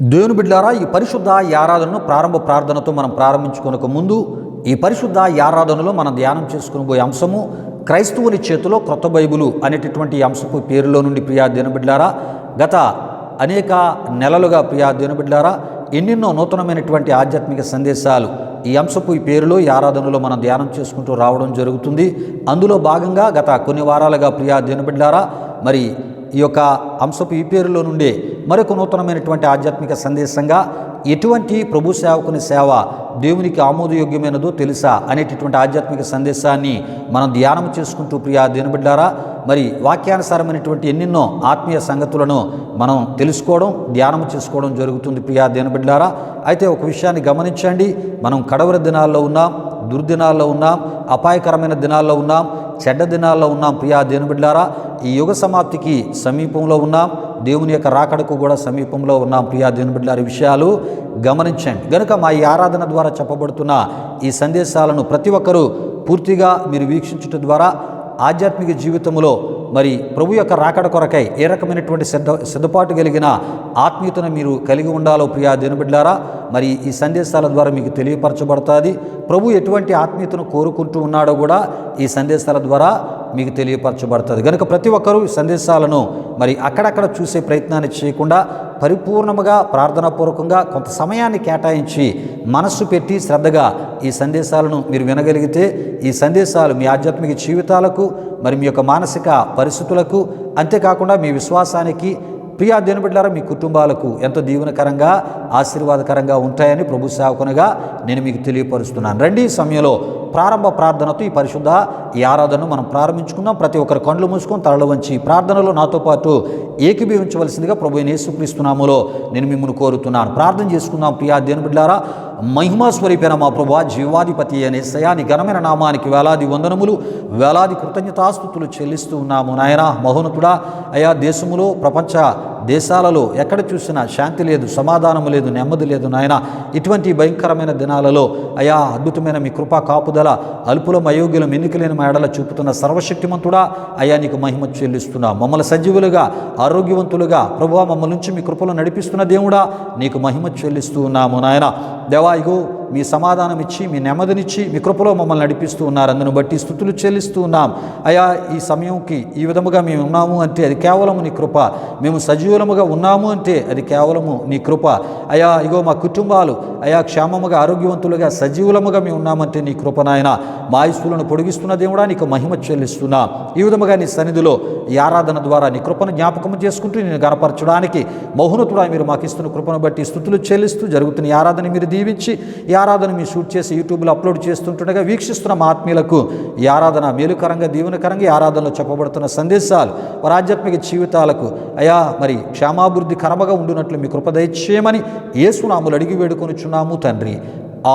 దేవుని బిడ్డలారా, ఈ పరిశుద్ధ ఆరాధనను ప్రారంభ ప్రార్థనతో మనం ప్రారంభించుకొనక ముందు ఈ పరిశుద్ధ ఆరాధనలో మనం ధ్యానం చేసుకుని పోయే అంశము క్రైస్తవుని చేతిలో క్రొత్త బైబిలు అనేటటువంటి అంశపు పేరులో నుండి ప్రియా దేవుని బిడ్డలారా, గత అనేక నెలలుగా ప్రియా దేవుని బిడ్డలారా ఎన్నెన్నో నూతనమైనటువంటి ఆధ్యాత్మిక సందేశాలు ఈ అంశపు ఈ పేరులో ఈ ఆరాధనలో మనం ధ్యానం చేసుకుంటూ రావడం జరుగుతుంది. అందులో భాగంగా గత కొన్ని వారాలుగా ప్రియా దేవుని బిడ్డలారా మరి ఈ యొక్క అంశపు ఈ పేరులో నుండే మరొక నూతనమైనటువంటి ఆధ్యాత్మిక సందేశంగా ఎటువంటి ప్రభు సేవకుని సేవ దేవునికి ఆమోదయోగ్యమైనదో తెలుసా అనేటటువంటి ఆధ్యాత్మిక సందేశాన్ని మనం ధ్యానం చేసుకుంటూ ప్రియా దేవుని బిడ్డలారా మరి వాక్యానుసారమైనటువంటి ఎన్నెన్నో ఆత్మీయ సంగతులను మనం తెలుసుకోవడం ధ్యానం చేసుకోవడం జరుగుతుంది ప్రియా దేవుని బిడ్డలారా. అయితే ఒక విషయాన్ని గమనించండి, మనం కడవరి దినాల్లో ఉన్నాం, దుర్దినాల్లో ఉన్నాం, అపాయకరమైన దినాల్లో ఉన్నాం, చెడ్డ దినాల్లో ఉన్నాం ప్రియా దేవుని బిడ్డలారా. ఈ యుగ సమాప్తికి సమీపంలో ఉన్నాం, దేవుని యొక్క రాకడకు కూడా సమీపంలో ఉన్నాం ప్రియా దేవుని బిడ్డలారా. విషయాలు గమనించండి. గనుక మా ఈ ఆరాధన ద్వారా చెప్పబడుతున్న ఈ సందేశాలను ప్రతి ఒక్కరూ పూర్తిగా మీరు వీక్షించుట ద్వారా ఆధ్యాత్మిక జీవితంలో మరి ప్రభు యొక్క రాకడ కొరకై ఏ రకమైనటువంటి సిద్ధపాటు కలిగిన ఆత్మీయతను మీరు కలిగి ఉండాలో ప్రియా దేవుని బిడ్డలారా మరి ఈ సందేశాల ద్వారా మీకు తెలియపరచబడుతుంది. ప్రభు ఎటువంటి ఆత్మీయతను కోరుకుంటూ ఉన్నాడో కూడా ఈ సందేశాల ద్వారా మీకు తెలియపరచబడుతుంది. కనుక ప్రతి ఒక్కరూ ఈ సందేశాలను మరి అక్కడక్కడ చూసే ప్రయత్నాన్ని చేయకుండా పరిపూర్ణముగా ప్రార్థనాపూర్వకంగా కొంత సమయాన్ని కేటాయించి మనస్సు పెట్టి శ్రద్ధగా ఈ సందేశాలను మీరు వినగలిగితే ఈ సందేశాలు మీ ఆధ్యాత్మిక జీవితాలకు మరి మీ యొక్క మానసిక పరిస్థితులకు అంతేకాకుండా మీ విశ్వాసానికి ప్రియా దేవుని బిడ్డలారా మీ కుటుంబాలకు ఎంతో దీవెనకరంగా ఆశీర్వాదకరంగా ఉంటాయని ప్రభు సేవకునిగా నేను మీకు తెలియపరుస్తున్నాను. రండి, ఈ సమయంలో ప్రారంభ ప్రార్థనతో ఈ పరిశుద్ధ ఈ ఆరాధనను మనం ప్రారంభించుకుందాం. ప్రతి ఒక్కరు కండ్లు మూసుకొని తలలు వంచి ప్రార్థనలో నాతో పాటు ఏకీభవించవలసిందిగా ప్రభు యేసుక్రీస్తు నామములో నేను మిమ్మల్ని కోరుతున్నాను. ప్రార్థన చేసుకుందాం. ప్రియా దేవుని బిడ్డలారా, మహిమా స్వరూపైన మా ప్రభువా, జీవాధిపతి అనే నీ ఘనమైన నామానికి వేలాది వందనములు, వేలాది కృతజ్ఞతాస్తుతులు చెల్లిస్తూ ఉన్నాము. నాయన మహోన్నతుడా, అయా దేశములో ప్రపంచ దేశాలలో ఎక్కడ చూసినా శాంతి లేదు, సమాధానము లేదు, నెమ్మది లేదు. నాయన ఇటువంటి భయంకరమైన దినాలలో అయా అద్భుతమైన మీ కృపా కాపుదల అల్పులం అయోగ్యులం ఎన్నికలేని మా ఎడల చూపుతున్న సర్వశక్తిమంతుడా అయా నీకు మహిమ చెల్లిస్తున్నా. మమ్మల్ని సజీవులుగా ఆరోగ్యవంతులుగా ప్రభువా మమ్మల్ని నుంచి మీ కృపలో నడిపిస్తున్న దేవుడా నీకు మహిమ చెల్లిస్తూ ఉన్నాము. నాయన దేవా, ఇగో మీ సమాధానం ఇచ్చి మీ నెమ్మదినిచ్చి మీ కృపలో మమ్మల్ని నడిపిస్తూ ఉన్నారు. అందును బట్టి స్తుతులు చెల్లిస్తూ ఉన్నాం. అయా ఈ సమయంకి ఈ విధముగా మేము ఉన్నాము అంటే అది కేవలము నీ కృప. మేము సజీవులముగా ఉన్నాము అంటే అది కేవలము నీ కృప. అయా ఇగో మా కుటుంబాలు అయా క్షేమముగా ఆరోగ్యవంతులుగా సజీవులముగా మేము ఉన్నామంటే నీ కృప. నాయన మా ఆయుష్లను పొడిగిస్తున్న దేవుడా నీకు మహిమ చెల్లిస్తున్నా. ఈ విధముగా నీ సన్నిధిలో ఈ ఆరాధన ద్వారా నీ కృపను జ్ఞాపకం చేసుకుంటూ నేను గణపరచడానికి మౌనతుడా మీరు మాకు ఇస్తున్న కృపను బట్టి స్తుతులు చెల్లిస్తూ జరుగుతున్న ఈ ఆరాధన మీరు దీవించి ఈ ఆరాధన మీరు షూట్ చేసి యూట్యూబ్లో అప్లోడ్ చేస్తుండగా వీక్షిస్తున్న మా ఆత్మీయులకు ఈ ఆరాధన మేలుకరంగా దీవెనకరంగా ఈ ఆరాధనలో చెప్పబడుతున్న సందేశాలు వారి ఆధ్యాత్మిక జీవితాలకు అయా మరి క్షేమాభివృద్ధి కరమగా ఉండునట్లు మీ కృప దయచేయమని యేసు నామములో అడిగి వేడుకొనుచున్నాము తండ్రి.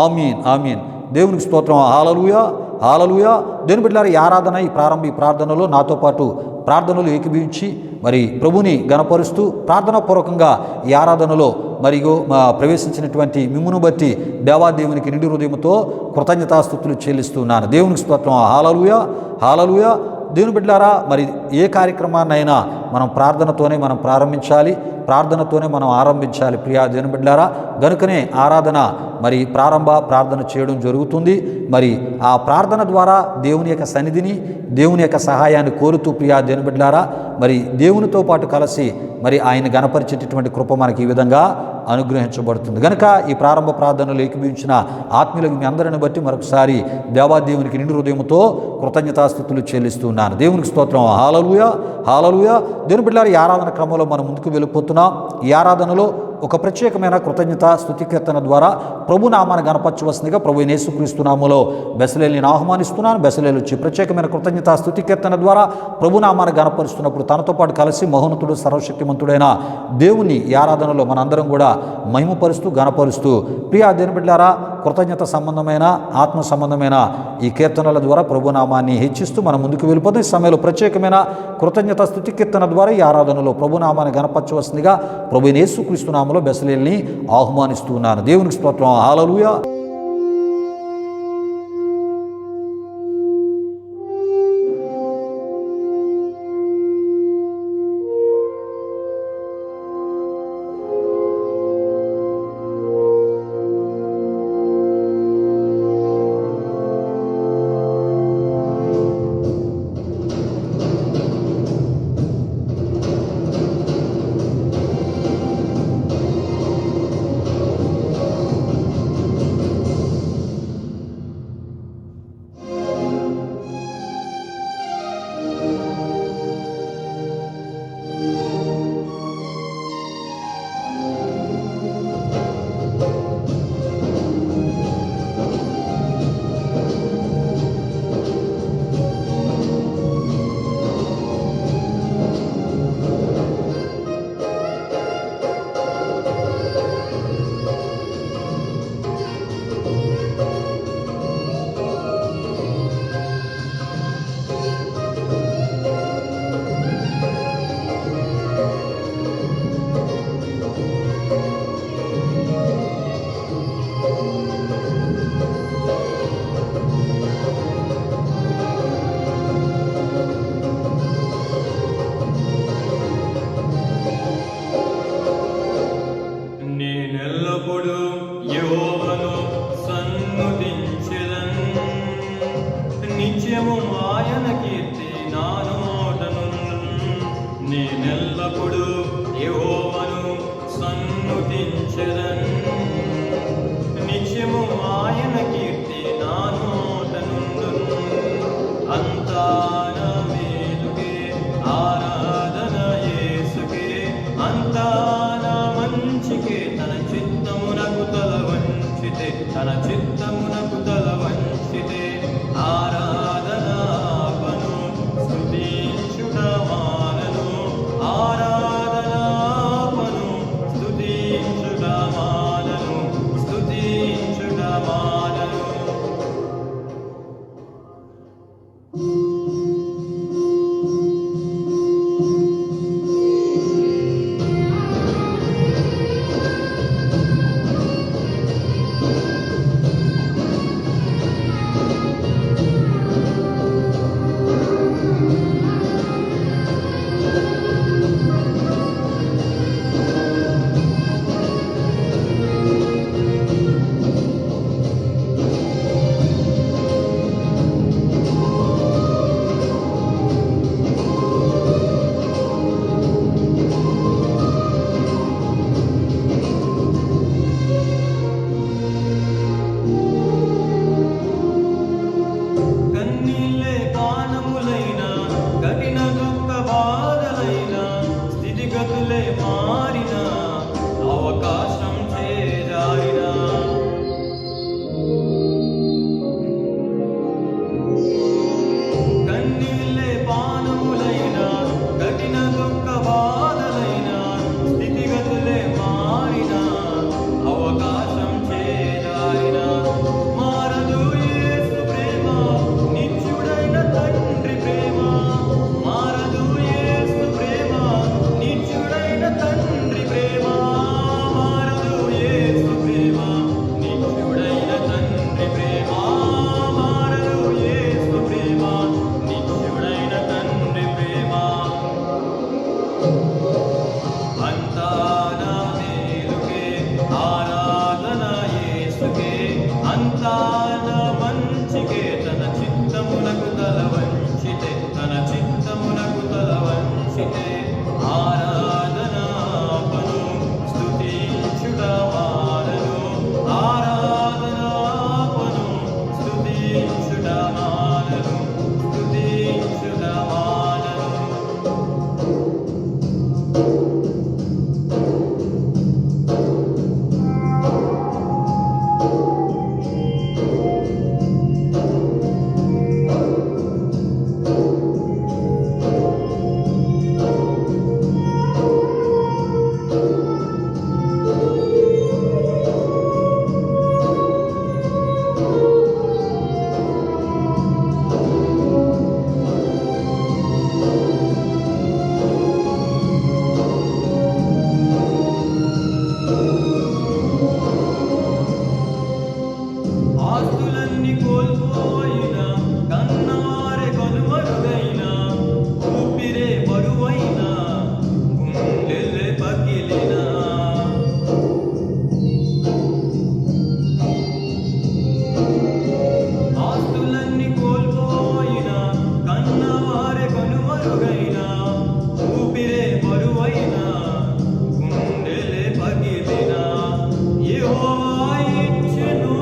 ఆమీన్, ఆమీన్. దేవునికి స్తోత్రం. హల్లెలూయా, హల్లెలూయా. దేవుని బిడ్డలారా, ఈ ఆరాధన ఈ ప్రార్థనలో నాతో పాటు ప్రార్థనలు ఏకీభవించి మరి ప్రభుని గణపరుస్తూ ప్రార్థనాపూర్వకంగా ఈ ఆరాధనలో మరియు ప్రవేశించినటువంటి మిమ్మును బట్టి దేవాదేవునికి నిండు హృదయంతో కృతజ్ఞతాస్తుతులు చెల్లిస్తున్నాను. దేవునికి స్తోత్రం. హల్లెలూయా, హల్లెలూయా. దేవుని బిడ్డలారా, మరి ఏ కార్యక్రమాన్నైనా మనం ప్రార్థనతోనే మనం ప్రారంభించాలి, ప్రార్థనతోనే మనం ఆరంభించాలి ప్రియా దేవుని బిడ్డలారా. గనుకనే ఆరాధన మరి ప్రార్థన చేయడం జరుగుతుంది. మరి ఆ ప్రార్థన ద్వారా దేవుని యొక్క సన్నిధిని దేవుని యొక్క సహాయాన్ని కోరుతూ ప్రియా దేవుని బిడ్డలారా మరి దేవునితో పాటు కలిసి మరి ఆయన గణపరిచేటటువంటి కృప మనకి ఈ విధంగా అనుగ్రహించబడుతుంది. కనుక ఈ ప్రారంభ ప్రార్థనలు ఏకీభవించిన ఆత్మీయులకు మీ అందరిని బట్టి మరొకసారి దేవాదేవునికి నిండు హృదయంతో కృతజ్ఞతాస్తుతులు చెల్లిస్తున్నాను. దేవునికి స్తోత్రం. హల్లెలూయా, హల్లెలూయా. దేవుని బిడ్డలారా, ఈ ఆరాధన క్రమంలో మనం ముందుకు వెళ్ళిపోతున్నాం. ఈ ఆరాధనలో ఒక ప్రత్యేకమైన కృతజ్ఞత స్తుతి కీర్తన ద్వారా ప్రభు నామాన్ని గణపరచవలసిందిగా ప్రభు యేసుక్రీస్తు నామములో బెసలేలుని ఆహ్వానిస్తున్నాను. బెసలేలు వచ్చి ప్రత్యేకమైన కృతజ్ఞత స్తుతి కీర్తన ద్వారా ప్రభు నామాన్ని గణపరుస్తున్నప్పుడు తనతో పాటు కలిసి మహోన్నతుడు సర్వశక్తిమంతుడైన దేవుని ఈ ఆరాధనలో మనందరం కూడా మహిమపరుస్తూ గణపరుస్తూ ప్రియా దేవుని బిడ్డలారా కృతజ్ఞత సంబంధమైన ఆత్మ సంబంధమైన ఈ కీర్తనల ద్వారా ప్రభు నామాన్ని హెచ్చిస్తూ మనం ముందుకు వెళ్ళిపోతాం. ఈ సమయంలో ప్రత్యేకమైన కృతజ్ఞత స్తుతి కీర్తన ద్వారా ఈ ఆరాధనలో ప్రభు నామాన్ని గణపరచవలసిందిగా ప్రభు యేసుక్రీస్తు నామములో బెసలేలుని ఆహ్వానిస్తున్నాను. దేవునికి స్తోత్రం. హల్లెలూయా. స్తుతించెదన్. నిత్యము ఆయన కీర్తి నా నోట నుండును. అంతా నా మేలుకే, ఆరాధన యేసుకే. అంతా నా మంచికే, తన చిత్తమునకు తల వంచితే, తన చిత్తమునకు తల వంచితే ఆరాధన ఆపను, స్తుతించుట మానను. ఆరాధన ఆపను, స్తుతించుట మానను, స్తుతించుట మానను. కన్నీళ్ళే పానములైన, కఠిన దుఃఖ బాధలైన, స్థితిగతులే మారిన, అవకాశం చేజారిన. కన్నీళ్ళే పానములైన, కఠిన దుఃఖ బాధలైన, స్థితిగతులే మారిన, అవకాశం చేజారిన. మారదు యేసు ప్రేమ, నిత్యుడైన తండ్రి ప్రేమ. మారదు యేసు ప్రేమ, నిత్యుడైన తండ్రి ప్రేమ. మారదు యేసు ప్రేమ, నిత్యుడైన తండ్రి ప్రేమ. మారదు యేసు ప్రేమ, నిత్యుడైన తండ్రి ప్రేమ. అంతా నా మేలుకే, ఆరాధన యేసుకే. అంతా నా మంచికే, తన చిత్తమునకు తల వంచితే, తన చిత్తమునకు తల వంచితే ఆరాధన ఆపను, స్తుతించుట మానను. ఆరాధన ఆపను, స్తుతించుట మానను, స్తుతించుట మానను. ఆస్తులన్నీ కోల్పోయిన, కన్నవారే కనుమరుగైన, ఊపిరే బరువైన, గుండెలే పగిలిన. ఆస్తులన్నీ కోల్పోయిన, కన్నవారే కనుమరుగైన, ఊపిరే బరువైన, గుండెలే పగిలిన. యెహోవా ఇచ్చెను,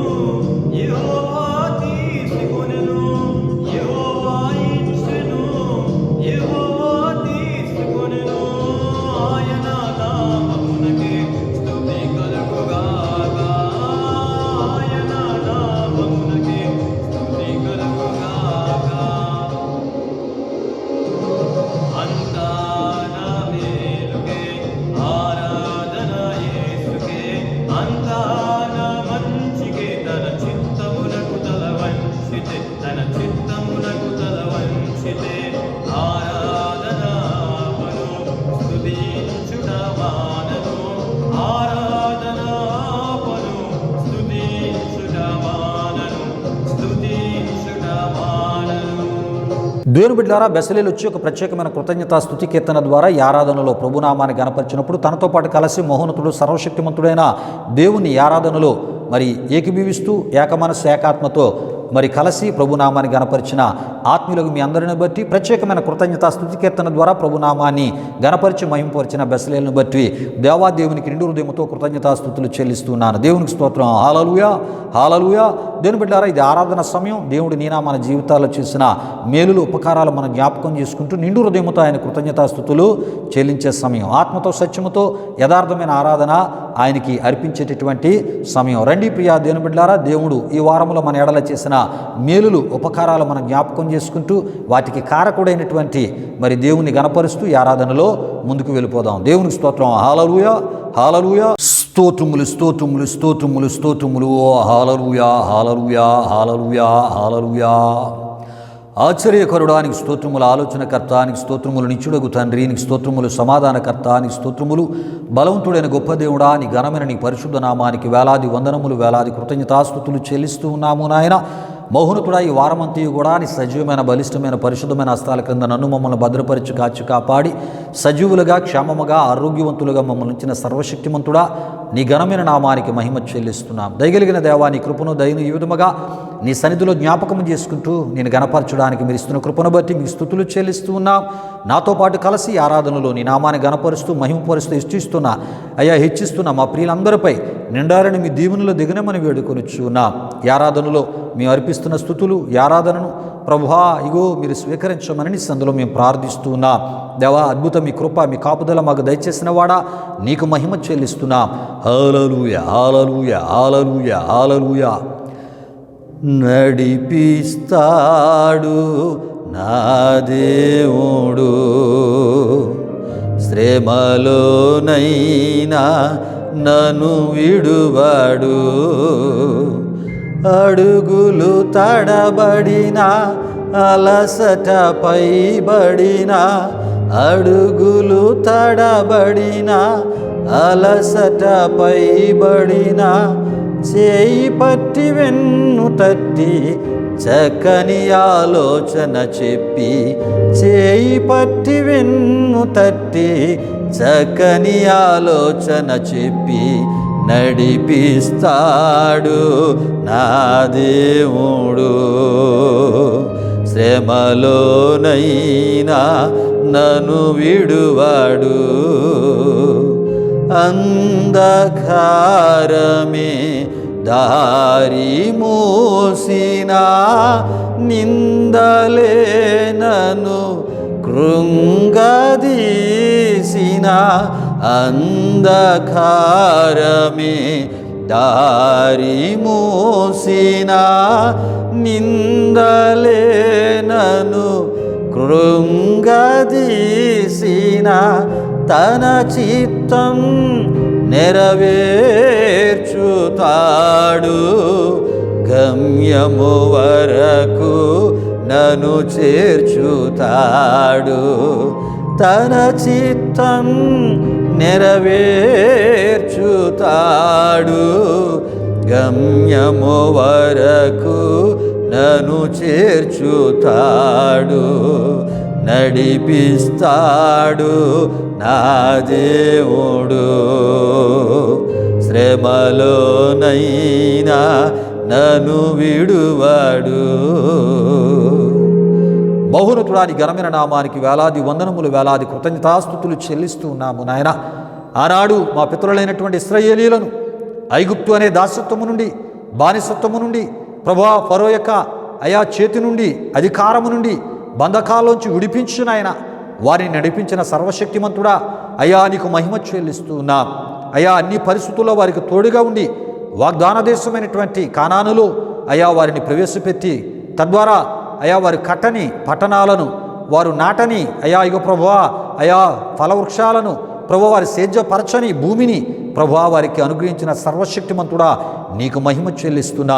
యెహోవా తీసుకొనెను. యెహోవా ఇచ్చెను, యెహోవా తీసుకొనెను. ఆయన నామమునకే స్తుతి కలుగుగాక. ఆయన నామమునకే స్తుతి కలుగుగాక. అంతా నా మేలుకే, ఆరాధన యేసుకే. అంతా నా మంచికే, తన చిత్తమునకు తల వంచితే, తన చిత్తమునకు తల వంచితే ఆరాధన ఆపను, స్తుతించుట మానను. ఆరాధన ఆపను, స్తుతించుట మానను, స్తుతించుట మానను. దేవుని బిడ్డలారా, బెసలేలు వచ్చి ఒక ప్రత్యేకమైన కృతజ్ఞతా స్తుతి కీర్తన ద్వారా ఈ ఆరాధనలో ప్రభునామాన్ని గణపరిచినప్పుడు తనతో పాటు కలిసి మహోన్నతుడు సర్వశక్తిమంతుడైన దేవుని ఆరాధనలో మరి ఏకీభవిస్తూ ఏకమనస్సు ఏకాత్మతో మరి కలిసి ప్రభునామాన్ని గణపరిచిన ఆత్మీయులకు మీ అందరిని బట్టి ప్రత్యేకమైన కృతజ్ఞత స్తుతి కీర్తన ద్వారా ప్రభునామాన్ని గణపరిచి మహింపరిచిన బెసలేలను బట్టి దేవాదేవునికి నిండు హృదయంతో కృతజ్ఞతాస్తుతులు చెల్లిస్తున్నాను. దేవునికి స్తోత్రం. హల్లెలూయా, హల్లెలూయా. దేవుని బిడ్డలారా, ఇది ఆరాధన సమయం. దేవుడు నీనా మన జీవితాల్లో చేసిన మేలులు ఉపకారాలు మనం జ్ఞాపకం చేసుకుంటూ నిండు హృదయంతో ఆయన కృతజ్ఞతాస్తుతులు చెల్లించే సమయం. ఆత్మతో సత్యముతో యథార్థమైన ఆరాధన ఆయనకి అర్పించేటటువంటి సమయం. రండి ప్రియా దేవుని బిడ్డలారా, దేవుడు ఈ వారంలో మన ఎడల చేసిన మేలులు ఉపకారాలు మనం జ్ఞాపకం చేసుకుంటూ వాటికి కారకుడైనటువంటి మరి దేవుని గణపరుస్తూ ఈ ఆరాధనలో ముందుకు వెళ్ళిపోదాం. దేవునికి స్తోత్రం. హల్లెలూయా, హల్లెలూయా. స్తోత్రములు, స్తోత్రములు, స్తోత్రములు, స్తోత్రములు. హల్లెలూయా, హల్లెలూయా, హల్లెలూయా, హల్లెలూయా. ఆశ్చర్యకరుడానికి స్తోత్రములు, ఆలోచనకర్తానికి స్తోత్రములు, నిత్యుడగు తండ్రి నీకు స్తోత్రములు, సమాధానకర్తానికి స్తోత్రములు, బలవంతుడైన గొప్ప దేవుడా నీ ఘనమైన నీ పరిశుద్ధ నామానికి వేలాది వందనములు, వేలాది కృతజ్ఞతాస్తుతులు చెల్లిస్తూ ఉన్నాము నాయన. మౌనతుడా, ఈ వారమంతయు కూడా నీ సజీవమైన బలిష్టమైన పరిశుద్ధమైన హస్తాల క్రింద నన్ను మమ్మల్ని భద్రపరిచి కాచి కాపాడి సజీవులుగా క్షేమముగా ఆరోగ్యవంతులుగా మమ్మల్ని ఉంచిన సర్వశక్తిమంతుడా నీ ఘనమైన నామానికి మహిమ చెల్లిస్తున్నాం. దయగలిగిన దేవా నీ కృపను దయను ఈ విధముగా నీ సన్నిధిలో జ్ఞాపకం చేసుకుంటూ నేను గణపరచడానికి మీరు ఇస్తున్న కృపను బట్టి మీ స్తుతులు చెల్లిస్తూ ఉన్నాం. నాతో పాటు కలిసి ఆరాధనలో నీ నామాన్ని గణపరుస్తూ మహిమపరుస్తూ ఇష్టిస్తున్నా అయ్యా హెచ్చిస్తున్నా మా ప్రియులందరిపై నిండారని మీ దీవెనలో దిగనమని వేడుకొనిచున్నాం. ఈ ఆరాధనలో మేము అర్పిస్తున్న స్తుతులు ఈ ఆరాధనను ప్రభువా ఇగో మీరు స్వీకరించమని సందులో మేము ప్రార్థిస్తూ ఉన్నాం. దేవా అద్భుతం మీ కృప మీ కాపుదల మాకు దయచేసిన వాడా నీకు మహిమ చెల్లిస్తున్నాం. హల్లెలూయా, హల్లెలూయా, హల్లెలూయా, హల్లెలూయా. నడిపిస్తాడు నా దేవుడు శ్రమలోనైనా నన్ను విడువాడు, అడుగులు తడబడిన అలసట పైబడిన, అడుగులు తడబడిన అలసట పైబడిన, చేయి పట్టి వెన్ను తట్టి చక్కని ఆలోచన చెప్పి, చేయి పట్టి వెన్ను తట్టి చక్కని ఆలోచన చెప్పి నడిపిస్తాడు నా దేవుడు శ్రమలోనైనా నన్ను విడువాడు. అంధకారమే దారి మూసిన, నిందలే నన్ను కృంగదీసిన, అంధకారమే దారి మూసిన, నిందలే నన్ను కృంగదీసిన, తన చిత్తం నెరవేర్చుతాడు, గమ్యము వరకు నన్ను చేర్చుతాడు. తన చిత్తం నెరవేర్చుతాడు, గమ్యము వరకు నన్ను చేర్చుతాడు, నడిపిస్తాడు నా దేవుడు శ్రమలోనైనా నన్ను విడువాడు. మహోన్నతుడాని ఘనమైన నామానికి వేలాది వందనములు, వేలాది కృతజ్ఞతాస్తుతులు చెల్లిస్తూ ఉన్నాము నాయన. ఆనాడు మా పితరులైనటువంటి ఇశ్రాయేలీయులను ఐగుప్తు అనే దాసత్వము నుండి, బానిసత్వము నుండి, ప్రభువా ఫరో యొక్క అయా చేతి నుండి, అధికారము నుండి, బంధకాల్లోంచి విడిపించిన ఆయన, వారిని నడిపించిన సర్వశక్తిమంతుడా అయా నీకు మహిమ చెల్లిస్తూ ఉన్నాం. అయా అన్ని పరిస్థితుల్లో వారికి తోడుగా ఉండి వాగ్దాన దేశమైనటువంటి కానానులో అయా వారిని ప్రవేశపెట్టి, తద్వారా అయా వారి కట్టని పట్టణాలను వారు నాటని అయా ఇగో ప్రభువా అయా ఫలవృక్షాలను ప్రభువా వారి సేద్యపరచని భూమిని ప్రభువా వారికి అనుగ్రహించిన సర్వశక్తిమంతుడా నీకు మహిమ చెల్లిస్తున్నా.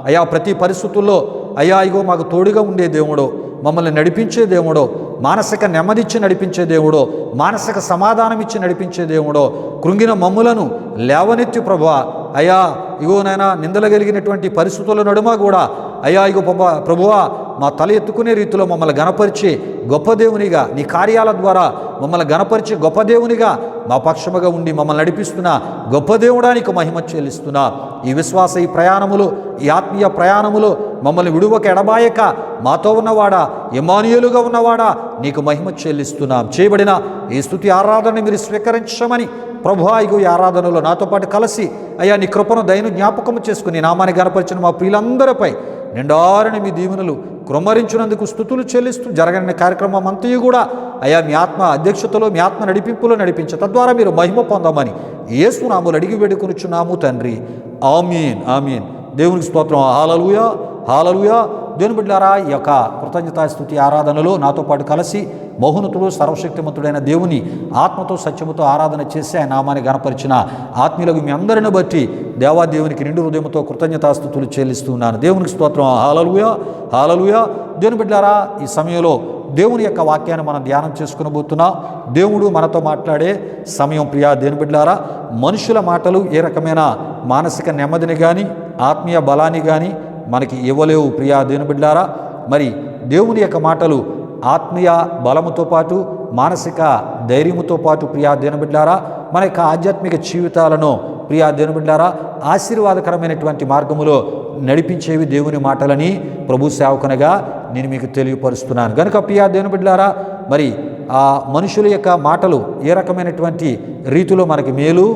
అయా ప్రతి పరిస్థితుల్లో అయా ఇగో మాకు తోడుగా ఉండే దేవుడో, మమ్మల్ని నడిపించే దేవుడో, మానసిక నెమ్మదిచ్చి నడిపించే దేవుడో, మానసిక సమాధానం ఇచ్చి నడిపించే దేవుడో, కృంగిన మమ్ములను లేవనెత్తి ప్రభువా అయా ఇగోనైనా నిందలగలిగినటువంటి పరిస్థితుల నడుమ కూడా అయ్యా ఇగో ప్రభువా మా తల ఎత్తుకునే రీతిలో మమ్మల్ని గణపరిచి గొప్ప దేవునిగా నీ కార్యాల ద్వారా మమ్మల్ని గణపరిచి గొప్ప దేవునిగా మా పక్షముగా ఉండి మమ్మల్ని నడిపిస్తున్న గొప్ప దేవుడానికి మహిమ చెల్లిస్తున్నా. ఈ విశ్వాస ఈ ప్రయాణములు, ఈ ఆత్మీయ ప్రయాణములు మమ్మల్ని విడువక ఎడబాయక మాతో ఉన్నవాడా, ఇమ్మానుయేలుగా ఉన్నవాడా నీకు మహిమ చెల్లిస్తున్నాం. చేయబడిన ఈ స్తుతి ఆరాధన మీరు స్వీకరించమని ప్రభువా ఇగో ఈ ఆరాధనలో నాతో పాటు కలిసి అయ్యా నీ కృపను దయను జ్ఞాపకము చేసుకుని నామాన్ని గణపరిచిన మా ప్రియులందరిపై నిండారని మీ దీవెనలు కృమ్మరించినందుకు స్తుతులు చెల్లిస్తూ జరగని కార్యక్రమం అంతయు కూడా అయ్యా మీ ఆత్మ అధ్యక్షతలో మీ ఆత్మ నడిపింపులో నడిపించే తద్వారా మీరు మహిమ పొందమని యేసు నామములో అడిగి వేడుకొనుచున్నాము తండ్రి. ఆమీన్ ఆమీన్. దేవునికి స్తోత్రం. హల్లెలూయా హల్లెలూయా. దేవుని బిడ్డలారా, ఈ యొక్క కృతజ్ఞతాస్తుతి ఆరాధనలో నాతో పాటు కలిసి మహోన్నతుడు సర్వశక్తిమంతుడైన దేవుని ఆత్మతో సత్యముతో ఆరాధన చేసి ఆయన నామాన్ని గణపరిచిన ఆత్మీయులకు మీ అందరిని బట్టి దేవాదేవునికి నిండు హృదయంతో కృతజ్ఞతాస్తుతులు చెల్లిస్తున్నాను. దేవునికి స్తోత్రం. హల్లెలూయా హల్లెలూయా. దేవుని బిడ్డలారా, ఈ సమయంలో దేవుని యొక్క వాక్యాన్ని మనం ధ్యానం చేసుకునబోతున్నాం. దేవుడు మనతో మాట్లాడే సమయం. ప్రియా దేవుని బిడ్డలారా, మనుషుల మాటలు ఏ రకమైన మానసిక నెమ్మదిని కానీ ఆత్మీయ బలాన్ని కానీ మనకి ఇవ్వలేవు. ప్రియా దేవుని బిడ్డలారా, మరి దేవుని యొక్క మాటలు ఆత్మీయ బలముతో పాటు మానసిక ధైర్యముతో పాటు ప్రియా దేవుని బిడ్డలారా మన యొక్క ఆధ్యాత్మిక జీవితాలను ప్రియా దేవుని బిడ్డలారా ఆశీర్వాదకరమైనటువంటి మార్గములో నడిపించేవి దేవుని మాటలని ప్రభు సేవకునిగా నేను మీకు తెలియపరుస్తున్నాను. కనుక ప్రియా దేవుని బిడ్డలారా, మరి ఆ మనుషుల యొక్క మాటలు ఏ రకమైనటువంటి రీతిలో మనకి మేలు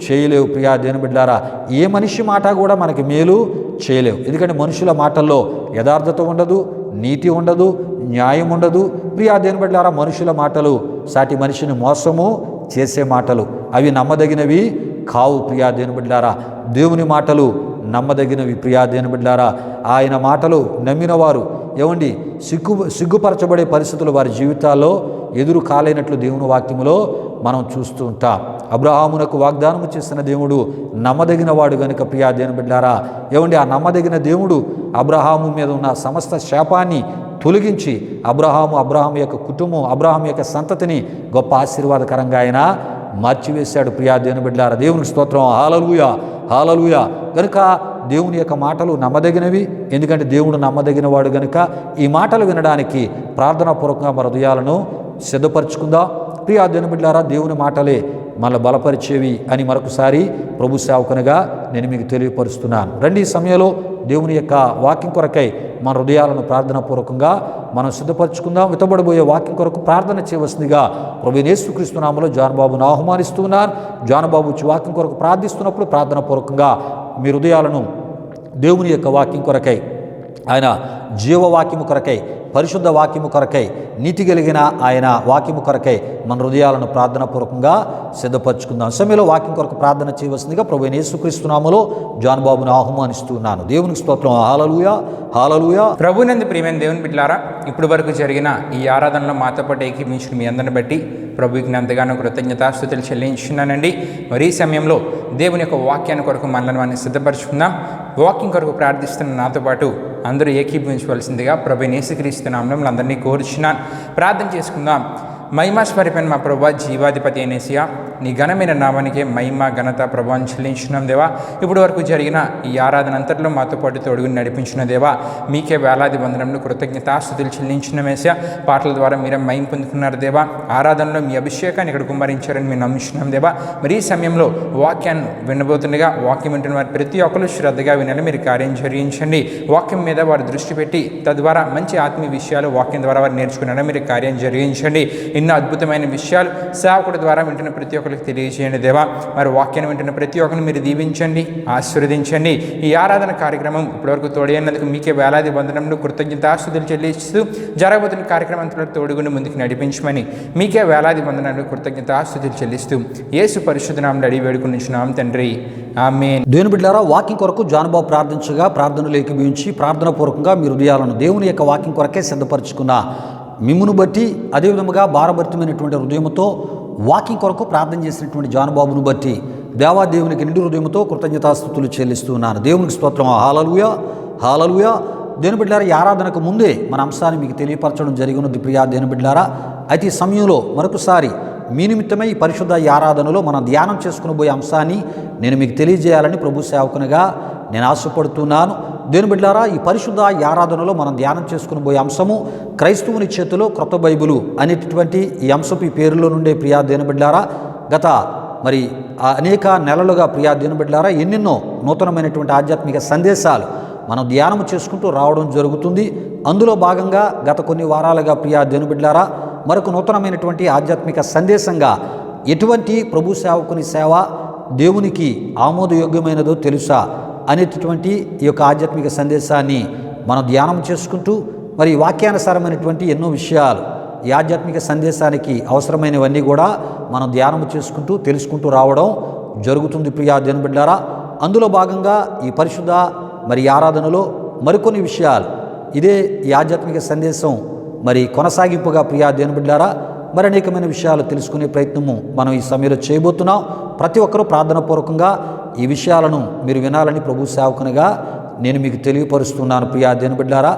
చేయలేవు. ప్రియా దేవుని బిడ్డలారా, ఏ మనిషి మాట కూడా మనకి మేలు చేయలేవు. ఎందుకంటే మనుషుల మాటల్లో యథార్థత ఉండదు, నీతి ఉండదు, న్యాయం ఉండదు. ప్రియా దేవుని బిడ్డలారా, మనుషుల మాటలు సాటి మనిషిని మోసము చేసే మాటలు, అవి నమ్మదగినవి కావు. ప్రియా దేవుని బిడ్డలారా, దేవుని మాటలు నమ్మదగినవి. ప్రియా దేవుని బిడ్డలారా, ఆయన మాటలు నమ్మిన వారు ఏమండి సిగ్గుపరచబడే పరిస్థితులు వారి జీవితాల్లో ఎదురు కాలేనట్లు దేవుని వాక్యములో మనం చూస్తూ ఉంటాం. అబ్రహామునకు వాగ్దానము చేసిన దేవుడు నమ్మదగిన వాడు గనుక ప్రియా దేవుని బిడ్డలారా ఏమండి ఆ నమ్మదగిన దేవుడు అబ్రహాము మీద ఉన్న సమస్త శాపాన్ని తొలగించి అబ్రహాం యొక్క కుటుంబం, అబ్రహాం యొక్క సంతతిని గొప్ప ఆశీర్వాదకరంగా ఆయన మార్చివేశాడు. ప్రియా దేవుని బిడ్డలారా, దేవునికి స్తోత్రం. హల్లెలూయా హల్లెలూయా. కనుక దేవుని యొక్క మాటలు నమ్మదగినవి. ఎందుకంటే దేవుడు నమ్మదగిన వాడు కనుక ఈ మాటలు వినడానికి ప్రార్థనాపూర్వకంగా మన హృదయాలను సిద్ధపరచుకుందాం. ప్రియా దేవుని బిడ్డలారా, దేవుని మాటలే మనల్ని బలపరిచేవి అని మరొకసారి ప్రభు సేవకునిగా నేను మీకు తెలియపరుస్తున్నాను. రండి, ఈ సమయంలో దేవుని యొక్క వాక్యం కొరకై మన హృదయాలను ప్రార్థనాపూర్వకంగా మనం సిద్ధపరచుకుందాం. విత్తబడబోయే వాక్యం కొరకు ప్రార్థన చేయవలసిందిగా ప్రభు యేసుక్రీస్తు నామములో జానబాబును ఆహ్వానిస్తున్నాను. జానబాబు వాక్యం కొరకు ప్రార్థిస్తున్నప్పుడు ప్రార్థనాపూర్వకంగా మీ హృదయాలను దేవుని యొక్క వాక్యం కొరకై, ఆయన జీవవాక్యము కొరకై, పరిశుద్ధ వాక్యము కొరకై, నీతి కలిగిన ఆయన వాక్యము కొరకై మన హృదయాలను ప్రార్థనాపూర్వకంగా సిద్ధపరచుకుందాం. సమయంలో వాక్యం కొరకు ప్రార్థన చేయవలసిందిగా ప్రభు యేసుక్రీస్తు నామములో జానబాబును ఆహ్వానిస్తున్నాను. దేవునికి స్తోత్రం. హల్లెలూయా హల్లెలూయా. ప్రభునందు ప్రియమైన దేవుని బిడ్డలారా, ఇప్పటి వరకు జరిగిన ఈ ఆరాధనలో మాతో పాటు ఏకీభవించిన మీ అందరిని బట్టి ప్రభుకి ఎంతగానో కృతజ్ఞతాస్తుతులు చెల్లించున్నానండి. మరి ఈ సమయంలో దేవుని యొక్క వాక్యాన్ని కొరకు మనల్ని సిద్ధపరచుకుందాం. వాక్యం కొరకు ప్రార్థిస్తున్న నాతో పాటు అందరూ ఏకీభవించవలసిందిగా ప్రభు యేసుక్రీస్తు నామములో అందరినీ కోరుచున్నాను. ప్రార్థన చేసుకుందాం. మహిమాస్వరూపైన మా ప్రభు జీవాధిపతి అనేసియా, నీ ఘనమైన నామానికే మహిమ ఘనత ప్రభావం చెల్లించున్నాం దేవా. ఇప్పటి వరకు జరిగిన ఈ ఆరాధన అంతట్లో మాతో పాటు తోడుగుని నడిపించిన దేవా, మీకే వేలాది వందనములు కృతజ్ఞతాస్తుతులు చెల్లించిన మేసా. పాటల ద్వారా మీరే మహిమ పొందుకున్నారు దేవా. ఆరాధనలో మీ అభిషేకాన్ని ఇక్కడ కుమ్మరించారని మేము నమ్మించున్నాం దేవా. మరి ఈ సమయంలో వాక్యాన్ని వినబోతుండగా వాక్యం వింటున్న వారు ప్రతి ఒక్కరు శ్రద్ధగా వినాలి. మీరు కార్యం జరిగించండి. వాక్యం మీద వారు దృష్టి పెట్టి తద్వారా మంచి ఆత్మీయ విషయాలు వాక్యం ద్వారా వారు నేర్చుకున్నారా. మీరు కార్యం జరిగించండి. ఎన్నో అద్భుతమైన విషయాలు సేవకుడి ద్వారా వింటున్న ప్రతి ఒక్కరికి తెలియజేయండి దేవా. మరి వాక్యాన్ని వింటున్న ప్రతి ఒక్కరిని మీరు దీవించండి, ఆశీర్వదించండి. ఈ ఆరాధన కార్యక్రమం ఇప్పటివరకు తోడైనందుకు మీకే వేలాది వందనములు కృతజ్ఞతాస్తుతులు చెల్లిస్తూ జరగబోతున్న కార్యక్రమం అంతలో తోడుగుని ముందుకు నడిపించమని మీకే వేలాది వందనములు కృతజ్ఞతాస్తుతులు చెల్లిస్తూ యేసు పరిశుద్ధ నామములో అడిగి వేడుకొనుచున్నాం తండ్రి, ఆమేన్. దేవుని బిడ్డలారా, వాక్యం కొరకు జానబాబు ప్రార్థించగా ప్రార్థనలు ఏకీభవించి ప్రార్థనాపూర్వకంగా మీ హృదయాలను దేవుని యొక్క వాక్యం కొరకే సిద్ధపరచుకున్న మిమ్మును బట్టి, అదేవిధముగా భారభరితమైనటువంటి హృదయంతో వాక్యం కొరకు ప్రార్థన చేసినటువంటి జానబాబును బట్టి దేవాదేవునికి నిండు హృదయంతో కృతజ్ఞతాస్తుతులు చెల్లిస్తున్నాను. దేవునికి స్తోత్రం. హల్లెలూయా హల్లెలూయా. దేవుని బిడ్డలారా, ఈ ఆరాధనకు ముందే మన అంశాన్ని మీకు తెలియపరచడం జరిగినది ప్రియా దేవుని బిడ్డలారా. అయితే ఈ సమయంలో మరొకసారి మీ నిమిత్తమై ఈ పరిశుద్ధ ఈ ఆరాధనలో మనం ధ్యానం చేసుకుని పోయే అంశాన్ని నేను మీకు తెలియజేయాలని ప్రభు సేవకునిగా నేను ఆశపడుతున్నాను. దేవుని బిడ్డలారా, ఈ పరిశుద్ధ ఆరాధనలో మనం ధ్యానం చేసుకుని పోయే అంశము క్రైస్తవుని చేతిలో క్రొత్త బైబిలు అనేటటువంటి ఈ అంశపు ఈ పేరులో నుండే ప్రియా దేవుని బిడ్డలారా, గత మరి అనేక నెలలుగా ప్రియా దేవుని బిడ్డలారా ఎన్నెన్నో నూతనమైనటువంటి ఆధ్యాత్మిక సందేశాలు మనం ధ్యానం చేసుకుంటూ రావడం జరుగుతుంది. అందులో భాగంగా గత కొన్ని వారాలుగా ప్రియా దేవుని బిడ్డలారా మరొక నూతనమైనటువంటి ఆధ్యాత్మిక సందేశంగా ఎటువంటి ప్రభు సేవకుని సేవ దేవునికి ఆమోదయోగ్యమైనదో తెలుసా అనేటటువంటి ఈ యొక్క ఆధ్యాత్మిక సందేశాన్ని మనం ధ్యానం చేసుకుంటూ మరి వాక్యానుసారమైనటువంటి ఎన్నో విషయాలు ఈ ఆధ్యాత్మిక సందేశానికి అవసరమైనవన్నీ కూడా మనం ధ్యానం చేసుకుంటూ తెలుసుకుంటూ రావడం జరుగుతుంది ప్రియా దేవుని బిడ్డలారా. అందులో భాగంగా ఈ పరిశుద్ధ మరి ఆరాధనలో మరికొన్ని విషయాలు ఇదే ఈ ఆధ్యాత్మిక సందేశం మరి కొనసాగింపుగా ప్రియా దేవుని బిడ్డలారా మరి అనేకమైన విషయాలు తెలుసుకునే ప్రయత్నము మనం ఈ సమయంలో చేయబోతున్నాం. ప్రతి ఒక్కరూ ప్రార్థనాపూర్వకంగా ఈ విషయాలను మీరు వినాలని ప్రభు సేవకునిగా నేను మీకు తెలియపరుస్తున్నాను ప్రియా దేవుని బిడ్డలారా.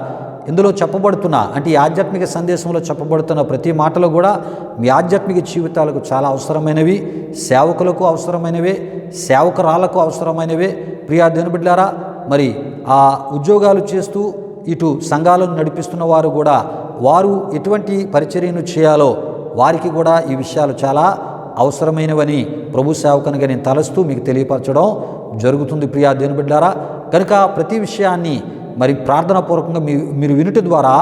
ఇందులో చెప్పబడుతున్న అంటే ఈ ఆధ్యాత్మిక సందేశంలో చెప్పబడుతున్న ప్రతి మాటలు కూడా మీ ఆధ్యాత్మిక జీవితాలకు చాలా అవసరమైనవి, సేవకులకు అవసరమైనవే, సేవకురాళ్లకు అవసరమైనవే ప్రియా దేవుని బిడ్డలారా. మరి ఆ ఉద్యోగాలు చేస్తూ ఇటు సంఘాలను నడిపిస్తున్న వారు కూడా వారు ఎటువంటి పరిచర్యను చేయాలో వారికి కూడా ఈ విషయాలు చాలా అవసరమైనవని ప్రభు సేవకునిగా నేను తలస్తూ మీకు తెలియపరచడం జరుగుతుంది ప్రియా దేవుని బిడ్డలారా. కనుక ప్రతి విషయాన్ని మరి ప్రార్థనాపూర్వకంగా మీరు వినుట ద్వారా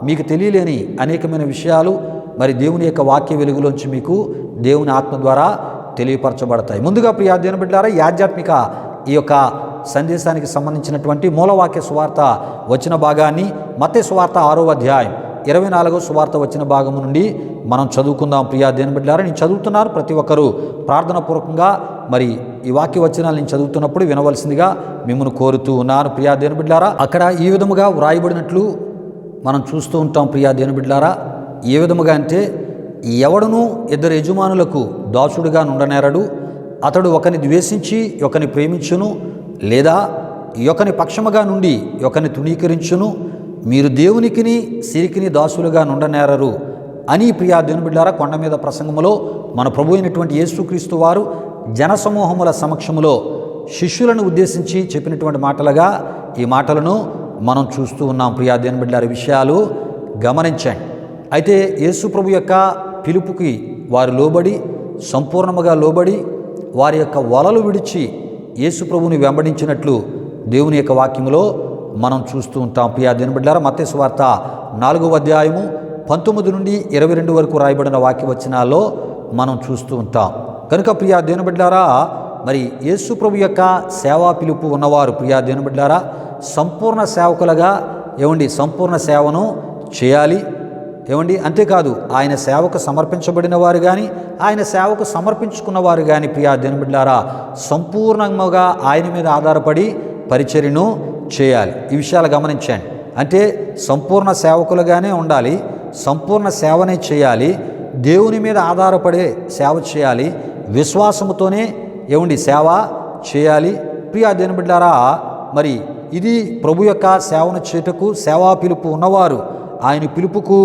మీకు తెలియలేని అనేకమైన విషయాలు మరి దేవుని యొక్క వాక్య వెలుగులోంచి మీకు దేవుని ఆత్మ ద్వారా తెలియపరచబడతాయి. ముందుగా ప్రియా దేవుని బిడ్డలారా, ఈ ఆధ్యాత్మిక ఈ యొక్క సందేశానికి సంబంధించినటువంటి మూలవాక్య సువార్త వచ్చిన భాగాన్ని మత్తయి సువార్త 6వ అధ్యాయం 24వ సువార్త వచ్చిన భాగము నుండి మనం చదువుకుందాం ప్రియా దేవుని బిడ్డలారా. నేను చదువుతున్నాను, ప్రతి ఒక్కరూ ప్రార్థనాపూర్వకంగా మరి ఈ వాక్య వచనాలు నేను చదువుతున్నప్పుడు వినవలసిందిగా మిమ్మల్ని కోరుతూ ఉన్నాను ప్రియా దేవుని బిడ్డలారా. అక్కడ ఈ విధముగా వ్రాయబడినట్లు మనం చూస్తూ ఉంటాం ప్రియా దేవుని బిడ్డలారా. ఏ విధముగా అంటే, ఎవడును ఇద్దరు యజమానులకు దాసుడుగా నుండనేరడు, అతడు ఒకని ద్వేషించి ఒకని ప్రేమించును, లేదా ఒకని పక్షముగా నుండి ఒకని తృణీకరించును. మీరు దేవునికిని సిరికిని దాసులుగా నుండనేరరు అని ప్రియా దేవుని బిడ్డలారా కొండ మీద ప్రసంగములో మన ప్రభు అయినటువంటి యేసుక్రీస్తు వారు జనసమూహముల సమక్షములో శిష్యులను ఉద్దేశించి చెప్పినటువంటి మాటలుగా ఈ మాటలను మనం చూస్తూ ఉన్నాం ప్రియా దేవుని బిడ్డలారా. విషయాలు గమనించండి. అయితే యేసు ప్రభు యొక్క పిలుపుకి వారు లోబడి సంపూర్ణముగా లోబడి వారి యొక్క వలలు విడిచి యేసు ప్రభుని వెంబడించినట్లు దేవుని యొక్క వాక్యములో మనం చూస్తూ ఉంటాం ప్రియా దేవుని బిడ్డలారా. మత్తయి సువార్త 4వ అధ్యాయము 19 నుండి 22 వరకు రాయబడిన వాక్య వచనాల్లో మనం చూస్తూ ఉంటాం. కనుక ప్రియా దేవుని బిడ్డలారా, మరి యేసు ప్రభు యొక్క సేవా పిలుపు ఉన్నవారు ప్రియా దేవుని బిడ్డలారా సంపూర్ణ సేవకులుగా సంపూర్ణ సేవను చేయాలి. అంతేకాదు ఆయన సేవకు సమర్పించబడిన వారు కానీ ఆయన సేవకు సమర్పించుకున్న వారు కానీ ప్రియా దేవుని బిడ్డలారా సంపూర్ణంగా ఆయన మీద ఆధారపడి పరిచర్యను చేయాలి. ఈ విషయాలు గమనించండి. అంటే సంపూర్ణ సేవకులుగానే ఉండాలి, సంపూర్ణ సేవనే చేయాలి, దేవుని మీద ఆధారపడే సేవ చేయాలి, విశ్వాసముతోనే సేవ చేయాలి ప్రియా దేవుని బిడ్డలారా. మరి ఇది ప్రభు యొక్క సేవను చేటుకు సేవా పిలుపు ఉన్నవారు ఆయన పిలుపుకు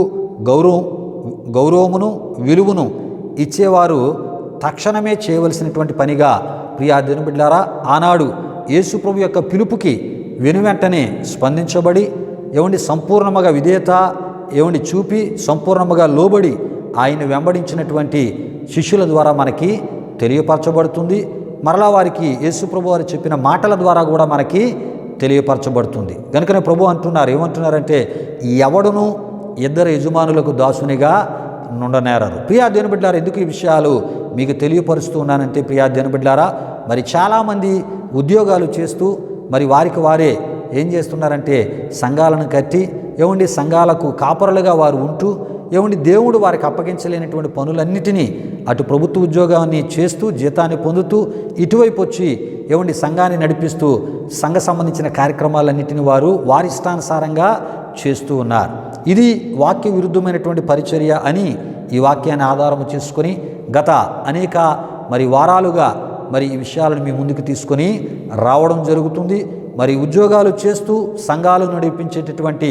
గౌరవమును విలువను ఇచ్చేవారు తక్షణమే చేయవలసినటువంటి పనిగా ప్రియా దేవుని బిడ్డలారా ఆనాడు యేసు ప్రభు యొక్క పిలుపుకి వెనువెంటనే స్పందించబడి సంపూర్ణముగా విధేయత చూపి సంపూర్ణముగా లోబడి ఆయన వెంబడించినటువంటి శిష్యుల ద్వారా మనకి తెలియపరచబడుతుంది. మరలా వారికి యేసు ప్రభు వారు చెప్పిన మాటల ద్వారా కూడా మనకి తెలియపరచబడుతుంది. కనుకనే ప్రభు అంటున్నారు, ఏమంటున్నారంటే, ఎవడును ఇద్దరు యజమానులకు దాసునిగా నుండనేరరు. ప్రియా దేవుని బిడ్డలారా, ఎందుకు ఈ విషయాలు మీకు తెలియపరుస్తూ ఉన్నానంటే ప్రియా దేవుని బిడ్డలారా, మరి చాలామంది ఉద్యోగాలు చేస్తూ మరి వారికి వారే ఏం చేస్తున్నారంటే సంఘాలను కట్టి సంఘాలకు కాపరులుగా వారు ఉంటూ దేవుడు వారికి అప్పగించలేనటువంటి పనులన్నిటినీ అటు ప్రభుత్వ ఉద్యోగాన్ని చేస్తూ జీతాన్ని పొందుతూ ఇటువైపు వచ్చి సంఘాన్ని నడిపిస్తూ సంఘ సంబంధించిన కార్యక్రమాలన్నిటిని వారు వారి ఇష్టానుసారంగా చేస్తూ ఉన్నారు. ఇది వాక్య విరుద్ధమైనటువంటి పరిచర్య అని ఈ వాక్యాన్ని ఆధారం చేసుకొని గత అనేక మరి వారాలుగా మరి ఈ విషయాలను మీ ముందుకు తీసుకొని రావడం జరుగుతుంది. మరి ఉద్యోగాలు చేస్తూ సంఘాలు నడిపించేటటువంటి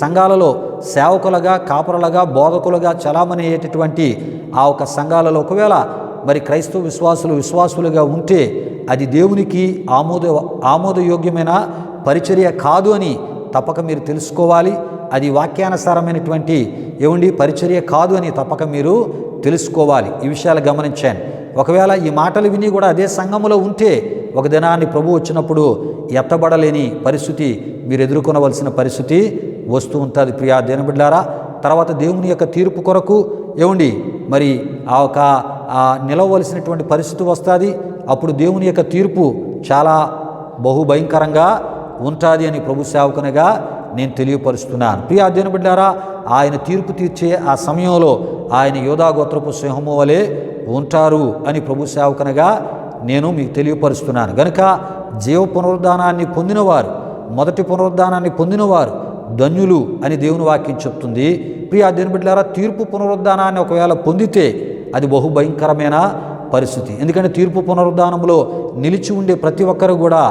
సంఘాలలో సేవకులుగా కాపరులుగా బోధకులుగా చలామణి అయ్యేటటువంటి ఆ ఒక సంఘాలలో ఒకవేళ మరి క్రైస్తవ విశ్వాసులుగా ఉంటే అది దేవునికి ఆమోదయోగ్యమైన పరిచర్య కాదు అని తప్పక మీరు తెలుసుకోవాలి. అది వాక్యానుసారమైనటువంటి పరిచర్య కాదు అని తప్పక మీరు తెలుసుకోవాలి. ఈ విషయాలు గమనించాను. ఒకవేళ ఈ మాటలు విని కూడా అదే సంఘములో ఉంటే ఒక దినాన్ని ప్రభు వచ్చినప్పుడు ఎత్తబడలేని పరిస్థితి మీరు ఎదుర్కొనవలసిన పరిస్థితి వస్తూ ఉంటుంది ప్రియా దేవుని బిడ్డలారా. తర్వాత దేవుని యొక్క తీర్పు కొరకు మరి నిలవలసినటువంటి పరిస్థితి వస్తుంది. అప్పుడు దేవుని యొక్క తీర్పు చాలా బహుభయంకరంగా ఉంటుంది అని ప్రభు సేవకునిగా నేను తెలియపరుస్తున్నాను. ప్రియా దేవుని బిడ్డలారా, ఆయన తీర్పు తీర్చే ఆ సమయంలో ఆయన యోధా గోత్రపు సింహము వలె ఉంటారు అని ప్రభు సేవకునిగా నేను మీకు తెలియపరుస్తున్నాను. గనుక జీవ పునరుద్ధానాన్ని పొందినవారు, మొదటి పునరుద్ధానాన్ని పొందినవారు ధన్యులు అని దేవుని వాక్యం చెప్తుంది. ప్రియా దేవుని బిడ్డలారా, తీర్పు పునరుద్ధానాన్ని ఒకవేళ పొందితే అది బహుభయంకరమైన పరిస్థితి. ఎందుకంటే తీర్పు పునరుద్ధానంలో నిలిచి ఉండే ప్రతి ఒక్కరు కూడా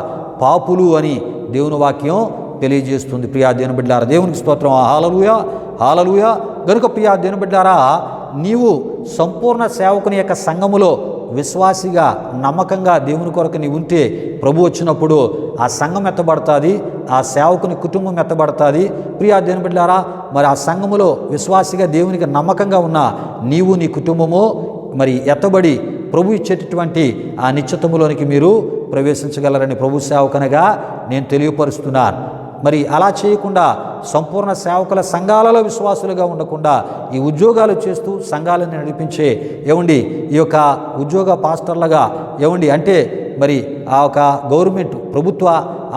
పాపులు అని దేవుని వాక్యం తెలియజేస్తుంది. ప్రియా దేవుని బిడ్డలారా, దేవునికి స్తోత్రం. హల్లెలూయా, హల్లెలూయా. గనుక ప్రియా దేవుని బిడ్డలారా, నీవు సంపూర్ణ సేవకుని యొక్క సంఘములో విశ్వాసిగా నమ్మకంగా దేవుని కొరకు నీవు ఉంటే ప్రభు వచ్చినప్పుడు ఆ సంఘం ఎత్తబడుతుంది, ఆ సేవకుని కుటుంబం ఎత్తబడుతుంది. ప్రియా దేవుని బిడ్డలారా, మరి ఆ సంఘములో విశ్వాసిగా దేవునికి నమ్మకంగా ఉన్న నీవు నీ కుటుంబము మరి ఎత్తబడి ప్రభు ఇచ్చేటటువంటి ఆ నిశ్చితములోనికి మీరు ప్రవేశించగలరని ప్రభు సేవకునిగా నేను తెలియపరుస్తున్నాను. మరి అలా చేయకుండా సంపూర్ణ సేవకుల సంఘాలలో విశ్వాసులుగా ఉండకుండా ఈ ఉద్యోగాలు చేస్తూ సంఘాలను నడిపించే ఈ యొక్క ఉద్యోగ పాస్టర్లుగా అంటే మరి ఆ ఒక గవర్నమెంట్ ప్రభుత్వ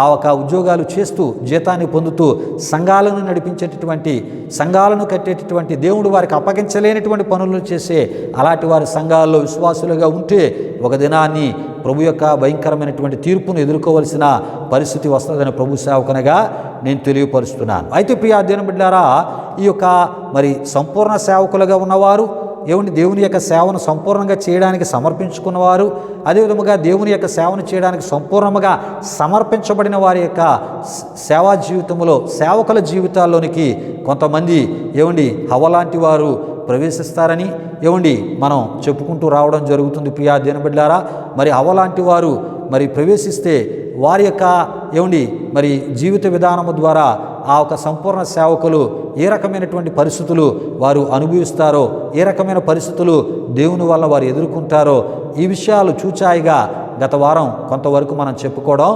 ఆ ఒక ఉద్యోగాలు చేస్తూ జీతాన్ని పొందుతూ సంఘాలను నడిపించేటటువంటి సంఘాలను కట్టేటటువంటి దేవుడు వారికి అప్పగించలేనటువంటి పనులు చేసే అలాంటి వారి సంఘాల్లో విశ్వాసులుగా ఉంటే ఒక దినాన్ని ప్రభు యొక్క భయంకరమైనటువంటి తీర్పును ఎదుర్కోవలసిన పరిస్థితి వస్తుందని ప్రభు సేవకునిగా నేను తెలియపరుస్తున్నాను. అయితే ప్రియా దేవుని బిడ్డలారా, ఈ యొక్క మరి సంపూర్ణ సేవకులుగా ఉన్నవారు దేవుని యొక్క సేవను సంపూర్ణంగా చేయడానికి సమర్పించుకున్నవారు, అదేవిధముగా దేవుని యొక్క సేవను చేయడానికి సంపూర్ణంగా సమర్పించబడిన వారి యొక్క సేవా జీవితంలో సేవకుల జీవితాల్లోనికి కొంతమంది హవ్వలాంటి వారు ప్రవేశిస్తారని మనం చెప్పుకుంటూ రావడం జరుగుతుంది. ప్రియా దేవుని బిడ్డలారా, మరి హవ్వలాంటి వారు మరి ప్రవేశిస్తే వారి యొక్క మరి జీవిత విధానము ద్వారా ఆ ఒక సంపూర్ణ సేవకులు ఏ రకమైనటువంటి పరిస్థితులు వారు అనుభవిస్తారో, ఏ రకమైన పరిస్థితులు దేవుని వల్ల వారు ఎదుర్కొంటారో ఈ విషయాలు చూచాయిగా గత వారం కొంతవరకు మనం చెప్పుకోవడం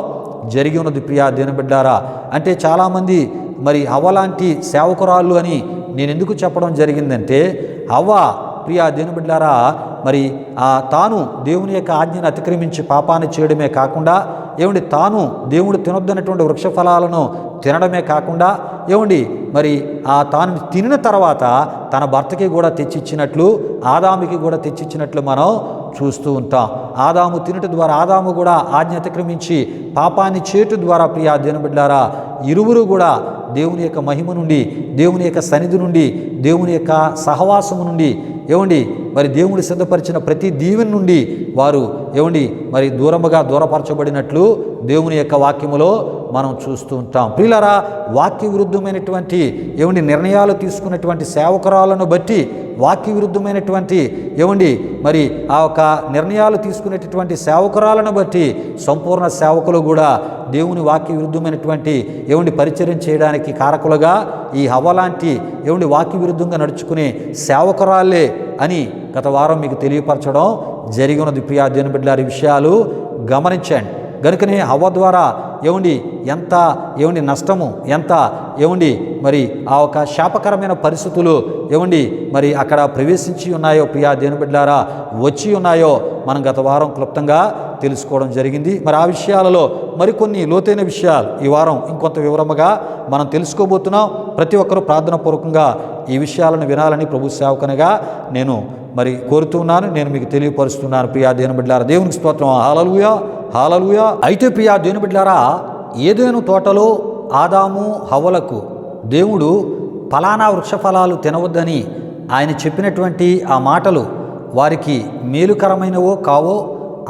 జరిగి ఉన్నది. ప్రియా దేవుని బిడ్డలారా, అంటే చాలామంది మరి హవ్వలాంటి సేవకురాళ్ళు అని నేను ఎందుకు చెప్పడం జరిగిందంటే, హవ్వ ప్రియా దేవుని బిడ్డలారా మరి తాను దేవుని యొక్క ఆజ్ఞను అతిక్రమించి పాపాన్ని చేయడమే కాకుండా తాను దేవుడు తినొద్దన్నటువంటి వృక్ష ఫలాలను తినడమే కాకుండా మరి తాను తినిన తర్వాత తన భర్తకి కూడా తెచ్చిచ్చినట్లు ఆదాముకి కూడా తెచ్చిచ్చినట్లు మనం చూస్తూ ఉంటాం. ఆదాము తినట ద్వారా ఆదాము కూడా ఆజ్ఞ అతిక్రమించి పాపాన్ని చేయటం ద్వారా ప్రియా దేవుని బిడ్డలారా ఇరువురు కూడా దేవుని యొక్క మహిమ నుండి, దేవుని యొక్క సన్నిధి నుండి, దేవుని యొక్క సహవాసము నుండి మరి దేవుడు సిద్ధపరిచిన ప్రతి దీవెన నుండి వారు మరి దూరపరచబడినట్లు దేవుని యొక్క వాక్యములో మనం చూస్తూ ఉంటాం. ప్రియులారా, వాక్య విరుద్ధమైనటువంటి నిర్ణయాలు తీసుకున్నటువంటి సేవకురాలను బట్టి వాక్య విరుద్ధమైనటువంటి మరి ఆ ఒక నిర్ణయాలు తీసుకునేటటువంటి సేవకురాలను బట్టి సంపూర్ణ సేవకులు కూడా దేవుని వాక్య విరుద్ధమైనటువంటి పరిచర్యం చేయడానికి కారకులుగా ఈ హవ్వలాంటి వాక్య విరుద్ధంగా నడుచుకునే సేవకురాలే అని గత వారం మీకు తెలియపరచడం జరిగినది. ప్రియా దేవుని బిడ్డలారా, విషయాలు గమనించండి. గనుకనే హవ్వ ద్వారా ఎంత నష్టము, ఎంత మరి ఆ ఒక శాపకరమైన పరిస్థితులు మరి అక్కడ ప్రవేశించి ఉన్నాయో ప్రియా దేవుని బిడ్డలారా వచ్చి ఉన్నాయో మనం గత వారం క్లుప్తంగా తెలుసుకోవడం జరిగింది. మరి ఆ విషయాలలో మరికొన్ని లోతైన విషయాలు ఈ వారం ఇంకొంత వివరముగా మనం తెలుసుకోబోతున్నాం. ప్రతి ఒక్కరూ ప్రార్థనాపూర్వకంగా ఈ విషయాలను వినాలని ప్రభు సేవకునిగా నేను మరి కోరుతున్నాను, నేను మీకు తెలియపరుస్తున్నాను. ప్రియా దేవుని బిడ్డలారా, దేవునికి స్తోత్రం. హల్లెలూయా, హల్లెలూయా. అయితే ప్రియా దేవుని బిడ్డలారా, ఏదెను తోటలో ఆదాము హవ్వలకు దేవుడు ఫలానా వృక్ష ఫలాలు తినవద్దని ఆయన చెప్పినటువంటి ఆ మాటలు వారికి మేలుకరమైనవో కావో,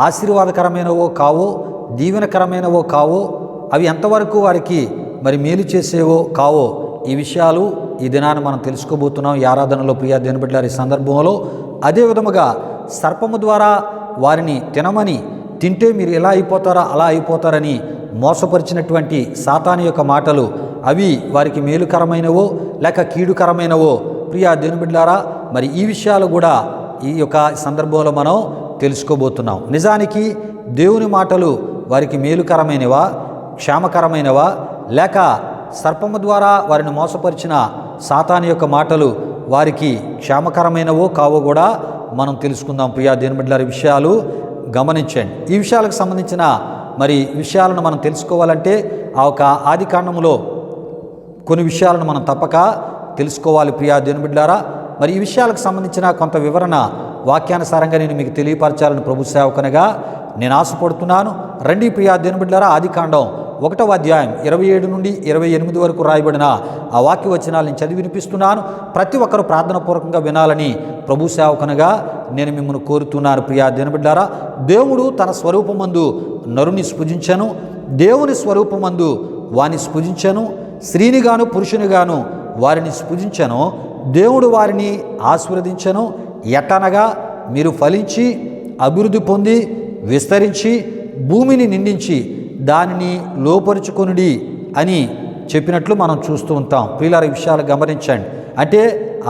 ఆశీర్వాదకరమైనవో కావో, దీవెనకరమైనవో కావో, అవి ఎంతవరకు వారికి మరి మేలు చేసేవో కావో ఈ విషయాలు ఈ దినాన్ని మనం తెలుసుకోబోతున్నాం ఈ ఆరాధనలో. ప్రియా దేవుని బిడ్డలారా, ఈ సందర్భంలో అదే విధముగా సర్పము ద్వారా వారిని తింటే మీరు ఎలా అయిపోతారా అలా అయిపోతారని మోసపరిచినటువంటి సాతాను యొక్క మాటలు అవి వారికి మేలుకరమైనవో లేక కీడుకరమైనవో ప్రియా దేవుని బిడ్డలారా, మరి ఈ విషయాలు కూడా ఈ యొక్క సందర్భంలో మనం తెలుసుకోబోతున్నాం. నిజానికి దేవుని మాటలు వారికి మేలుకరమైనవా, క్షేమకరమైనవా, లేక సర్పము ద్వారా వారిని మోసపరిచిన సాతాను యొక్క మాటలు వారికి క్షేమకరమైనవో కావో కూడా మనం తెలుసుకుందాం. ప్రియా దేవుని బిడ్డలారా, విషయాలు గమనించండి. ఈ విషయాలకు సంబంధించిన మరి విషయాలను మనం తెలుసుకోవాలంటే ఆ ఒక ఆది కాండములో కొన్ని విషయాలను మనం తప్పక తెలుసుకోవాలి. ప్రియా దేవుని బిడ్డలారా, మరి ఈ విషయాలకు సంబంధించిన కొంత వివరణ వాక్యానుసారంగా నేను మీకు తెలియపరచాలని ప్రభు సేవకునిగా నేను ఆశపడుతున్నాను. రండి ప్రియా దేవుని బిడ్డలారా, ఆది కాండం 1వ అధ్యాయం 27 నుండి 28 వరకు రాయబడిన ఆ వాక్య వచనాలు నేను చదివి వినిపిస్తున్నాను. ప్రతి ఒక్కరూ ప్రార్థనాపూర్వకంగా వినాలని ప్రభు సేవకునిగా నేను మిమ్మల్ని కోరుతున్నాను. ప్రియా దేవుని బిడ్డలారా, దేవుడు తన స్వరూపమందు నరుని స్పృజించెను, దేవుని స్వరూపమందు వాని స్పృజించెను, స్త్రీనిగాను పురుషునిగాను వారిని స్పృజించెను. దేవుడు వారిని ఆశీర్వదించెను. ఎట్టనగా మీరు ఫలించి అభివృద్ధి పొంది విస్తరించి భూమిని నిండించి దానిని లోపరుచుకొనుడి అని చెప్పినట్లు మనం చూస్తూ ఉంటాం. ప్రియులారా, ఈ విషయాలు గమనించండి. అంటే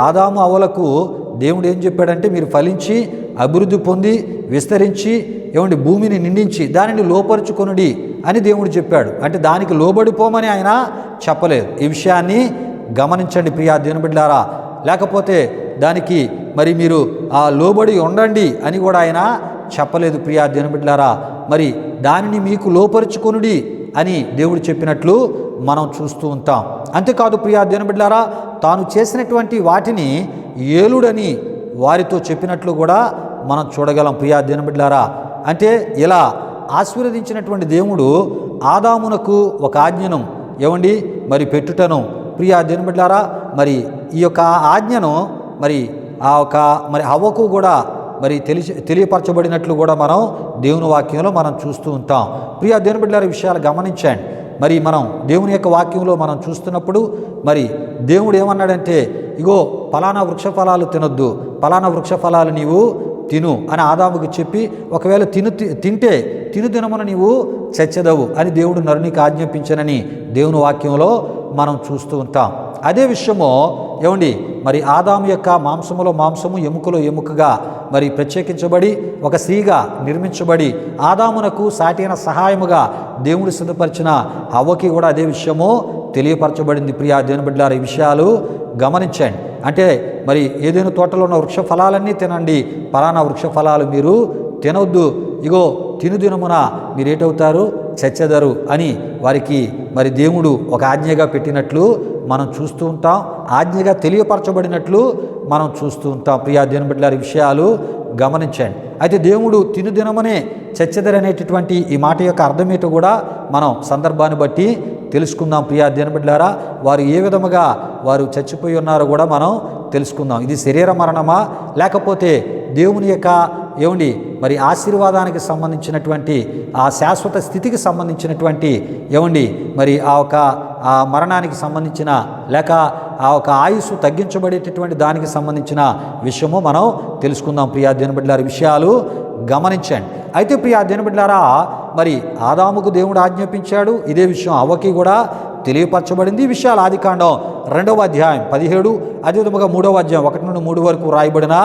ఆదాము అవ్వలకు దేవుడు ఏం చెప్పాడంటే మీరు ఫలించి అభివృద్ధి పొంది విస్తరించి భూమిని నిండించి దానిని లోపరుచుకొనుడి అని దేవుడు చెప్పాడు. అంటే దానికి లోబడిపోమని ఆయన చెప్పలేదు. ఈ విషయాన్ని గమనించండి ప్రియా దేవుని బిడ్డలారా. లేకపోతే దానికి మరి మీరు ఆ లోబడి ఉండండి అని కూడా ఆయన చెప్పలేదు. ప్రియా దేవుని బిడ్డలారా, మరి దానిని మీకు లోపరుచుకొనుడి అని దేవుడు చెప్పినట్లు మనం చూస్తూ ఉంటాం. అంతేకాదు ప్రియా దేవుని బిడ్డలారా, తాను చేసినటువంటి వాటిని ఏలుడని వారితో చెప్పినట్లు కూడా మనం చూడగలం. ప్రియా దేవుని బిడ్డలారా, అంటే ఇలా ఆశీర్వదించినటువంటి దేవుడు ఆదామునకు ఒక ఆజ్ఞను మరి పెట్టుటను ప్రియా దేవుని బిడ్డలారా, మరి ఈ యొక్క ఆజ్ఞను మరి మరి హవ్వకు కూడా మరి తెలియపరచబడినట్లు కూడా మనం దేవుని వాక్యంలో మనం చూస్తూ ఉంటాం. ప్రియా దేవుని బిడ్డలారా, విషయాలు గమనించండి. మరి మనం దేవుని యొక్క వాక్యంలో మనం చూస్తున్నప్పుడు మరి దేవుడు ఏమన్నాడంటే, ఇగో ఫలానా వృక్ష ఫలాలు తినొద్దు, ఫలానా వృక్ష ఫలాలు నీవు తిను అని ఆదాముకు చెప్పి, ఒకవేళ తింటే తినుదినమున నీవు చచ్చెదవు అని దేవుడు నరునికి ఆజ్ఞాపించనని దేవుని వాక్యంలో మనం చూస్తూ ఉంటాం. అదే విషయము మరి ఆదాము యొక్క మాంసములో మాంసము ఎముకలో ఎముకగా మరి ప్రత్యేకించబడి ఒక స్త్రీగా నిర్మించబడి ఆదామునకు సాటైన సహాయముగా దేవుడు సిద్ధపరిచిన హవ్వకి కూడా అదే విషయము తెలియపరచబడింది. ప్రియా దేవుని బిడ్డలారా, ఈ విషయాలు గమనించండి. అంటే మరి ఏదైనా తోటలో ఉన్న వృక్ష ఫలాలన్నీ తినండి, ఫలానా వృక్ష ఫలాలు మీరు తినొద్దు, ఇగో తినుదినమున మీరేటవుతారు చచ్చెదరు అని వారికి మరి దేవుడు ఒక ఆజ్ఞగా పెట్టినట్లు మనం చూస్తూ ఉంటాం. ఆజ్ఞగా తెలియపరచబడినట్లు మనం చూస్తూ ఉంటాం. ప్రియా దేవుని బిడ్డలారా, విషయాలు గమనించండి. అయితే దేవుడు తినుదినమనే చచ్చెదరనేటటువంటి ఈ మాట యొక్క అర్థమేటో కూడా మనం సందర్భాన్ని బట్టి తెలుసుకుందాం. ప్రియా దేవుని బిడ్డలారా, వారు ఏ విధముగా వారు చచ్చిపోయి ఉన్నారో కూడా మనం తెలుసుకుందాం. ఇది శరీర మరణమా లేకపోతే దేవుని యొక్క మరి ఆశీర్వాదానికి సంబంధించినటువంటి ఆ శాశ్వత స్థితికి సంబంధించినటువంటి మరి ఆ మరణానికి సంబంధించిన లేక ఆ ఒక ఆయుస్సు తగ్గించబడేటటువంటి దానికి సంబంధించిన విషయము మనం తెలుసుకుందాం. ప్రియా దేవుని బిడ్డలారా, విషయాలు గమనించండి. అయితే ప్రియా దేవుని బిడ్డలారా, మరి ఆదాముకు దేవుడు ఆజ్ఞాపించాడు, ఇదే విషయం హవ్వకి కూడా తెలియపరచబడింది. ఈ విషయాలు ఆదికాండం 2వ అధ్యాయం 17 అదేవిధంగా 3వ అధ్యాయం 1 నుండి 3 వరకు రాయబడిన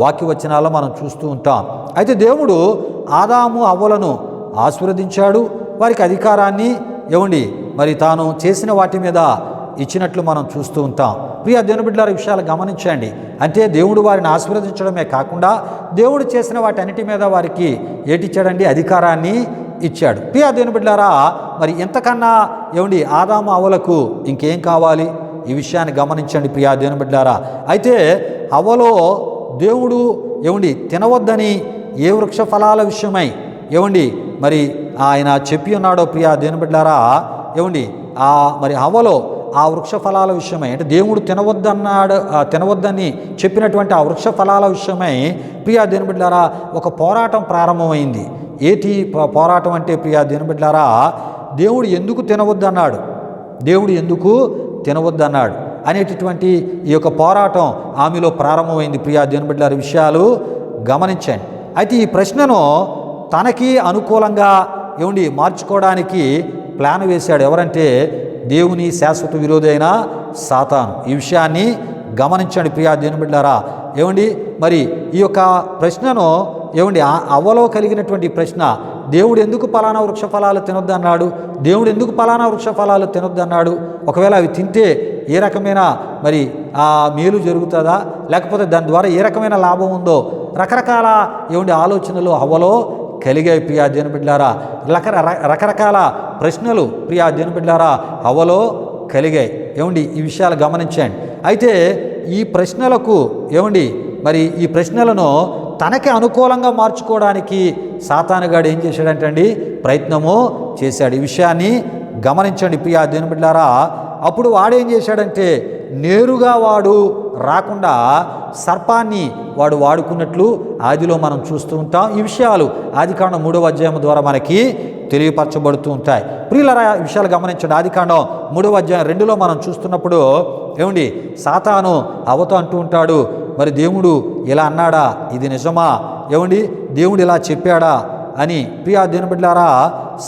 వాక్యవచనాల్లో మనం చూస్తూ ఉంటాం. అయితే దేవుడు ఆదాము హవ్వలను ఆశీర్వదించాడు, వారికి అధికారాన్ని మరి తాను చేసిన వాటి మీద ఇచ్చినట్లు మనం చూస్తూ ఉంటాం. ప్రియా దేవుని బిడ్డలారా, విషయాలు గమనించండి. అంటే దేవుడు వారిని ఆశీర్వదించడమే కాకుండా దేవుడు చేసిన వాటి అన్నిటి మీద వారికి ఏటిచ్చాడండి? అధికారాన్ని ఇచ్చాడు. ప్రియా దేవుని బిడ్డలారా, మరి ఎంతకన్నా ఆదాము హవ్వలకు ఇంకేం కావాలి? ఈ విషయాన్ని గమనించండి ప్రియా దేవుని బిడ్డలారా. అయితే హవ్వలో దేవుడు తినవద్దని ఏ వృక్ష ఫలాల విషయమై మరి ఆయన చెప్పి ఉన్నాడో ప్రియా దేవుని బిడ్డలారా, మరి హవ్వలో ఆ వృక్ష ఫలాల విషయమై అంటే దేవుడు తినవద్దని చెప్పినటువంటి ఆ వృక్ష ఫలాల విషయమై ప్రియా దేవుని బిడ్డలారా ఒక పోరాటం ప్రారంభమైంది. ఏటి పోరాటం అంటే ప్రియా దేవుని బిడ్డలారా, దేవుడు ఎందుకు తినవద్దన్నాడు, దేవుడు ఎందుకు తినవద్దన్నాడు అనేటటువంటి ఈ యొక్క పోరాటం ఆమెలో ప్రారంభమైంది. ప్రియా దేవుని బిడ్డలారా, విషయాలు గమనించండి. అయితే ఈ ప్రశ్నను తనకి అనుకూలంగా మార్చుకోవడానికి ప్లాన్ వేశాడు. ఎవరంటే దేవుని శాశ్వత విరోధి అయిన సాతాను. ఈ విషయాన్ని గమనించండి ప్రియా దేవుని బిడ్డలారా. మరి ఈ యొక్క ప్రశ్నను అవ్వలో కలిగినటువంటి ప్రశ్న, దేవుడు ఎందుకు పలానా వృక్ష ఫలాలు తినొద్దన్నాడు, దేవుడు ఎందుకు పలానా వృక్ష ఫలాలు తినొద్దన్నాడు, ఒకవేళ అవి తింటే ఏ రకమైన మరి ఆ మేలు జరుగుతుందా, లేకపోతే దాని ద్వారా ఏ రకమైన లాభం ఉందో, రకరకాల ఆలోచనలు అవ్వలో కలిగాయి ప్రియా దేవుని బిడ్డలారా. రకరకాల ప్రశ్నలు ప్రియా దేవుని బిడ్డలారా అవ్వలో కలిగాయి. ఈ విషయాలు గమనించండి. అయితే ఈ ప్రశ్నలకు మరి ఈ ప్రశ్నలను తనకి అనుకూలంగా మార్చుకోవడానికి సాతానుగాడు ఏం చేశాడంటండి, ప్రయత్నము చేశాడు. ఈ విషయాన్ని గమనించండి ప్రియా దేవుని బిడ్డలారా. అప్పుడు వాడేం చేశాడంటే నేరుగా వాడు రాకుండా సర్పాన్ని వాడు వాడుకున్నట్లు ఆదిలో మనం చూస్తూ ఉంటాం. ఈ విషయాలు ఆదికాండం 3వ అధ్యాయం ద్వారా మనకి తెలియపరచబడుతూ ఉంటాయి. ప్రియులారా, ఈ విషయాలు గమనించండి. ఆదికాండం 3వ అధ్యాయం 2లో మనం చూస్తున్నప్పుడు సాతాను అవ్వతో అంటూ ఉంటాడు, మరి దేవుడు ఇలా అన్నాడా, ఇది నిజమా, దేవుడు ఇలా చెప్పాడా అని. ప్రియా దేవుని బిడ్డలారా,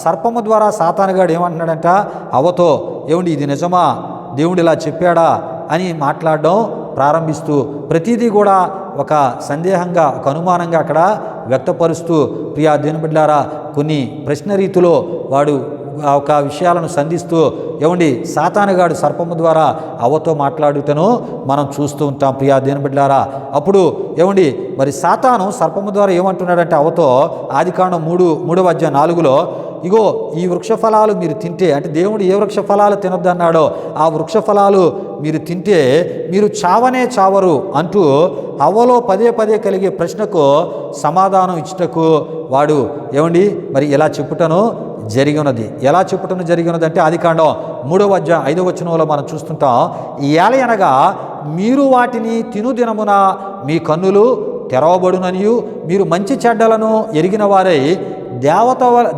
సర్పము ద్వారా సాతానుగాడు ఏమంటున్నాడంట అవ్వతో, ఇది నిజమా, దేవుడు ఇలా చెప్పాడా అని మాట్లాడడం ప్రారంభిస్తూ ప్రతిదీ కూడా ఒక సందేహంగా, ఒక అనుమానంగా అక్కడ వ్యక్తపరుస్తూ ప్రియా దేవుని బిడ్డలారా కొన్ని ప్రశ్న రీతిలో వాడు ఒక విషయాలను సంధిస్తూ సాతానుగాడు సర్పము ద్వారా అవ్వతో మాట్లాడుటను మనం చూస్తూ ఉంటాం ప్రియా దేవుని బిడ్డలారా. అప్పుడు మరి సాతాను సర్పము ద్వారా ఏమంటున్నాడంటే అవ్వతో, ఆదికాండం 3వ అధ్యాయం 4లో, ఇగో ఈ వృక్ష ఫలాలు మీరు తింటే, అంటే దేవుడు ఏ వృక్ష ఫలాలు తినొద్దన్నాడో ఆ వృక్ష ఫలాలు మీరు తింటే మీరు చావనే చావరు అంటూ అవ్వలో పదే పదే కలిగే ప్రశ్నకు సమాధానం ఇచ్చుటకు వాడు మరి ఇలా చెప్పుటను జరిగినది. ఎలా చెప్పటం జరిగినది అంటే ఆదికాండం 3వ అధ్యాయం 5వ వచనంలో మనం చూస్తుంటాం. ఏలయనగా మీరు వాటిని తినుదినమున మీ కన్నులు తెరవబడుననియు మీరు మంచి చెడ్డలను ఎరిగిన వారై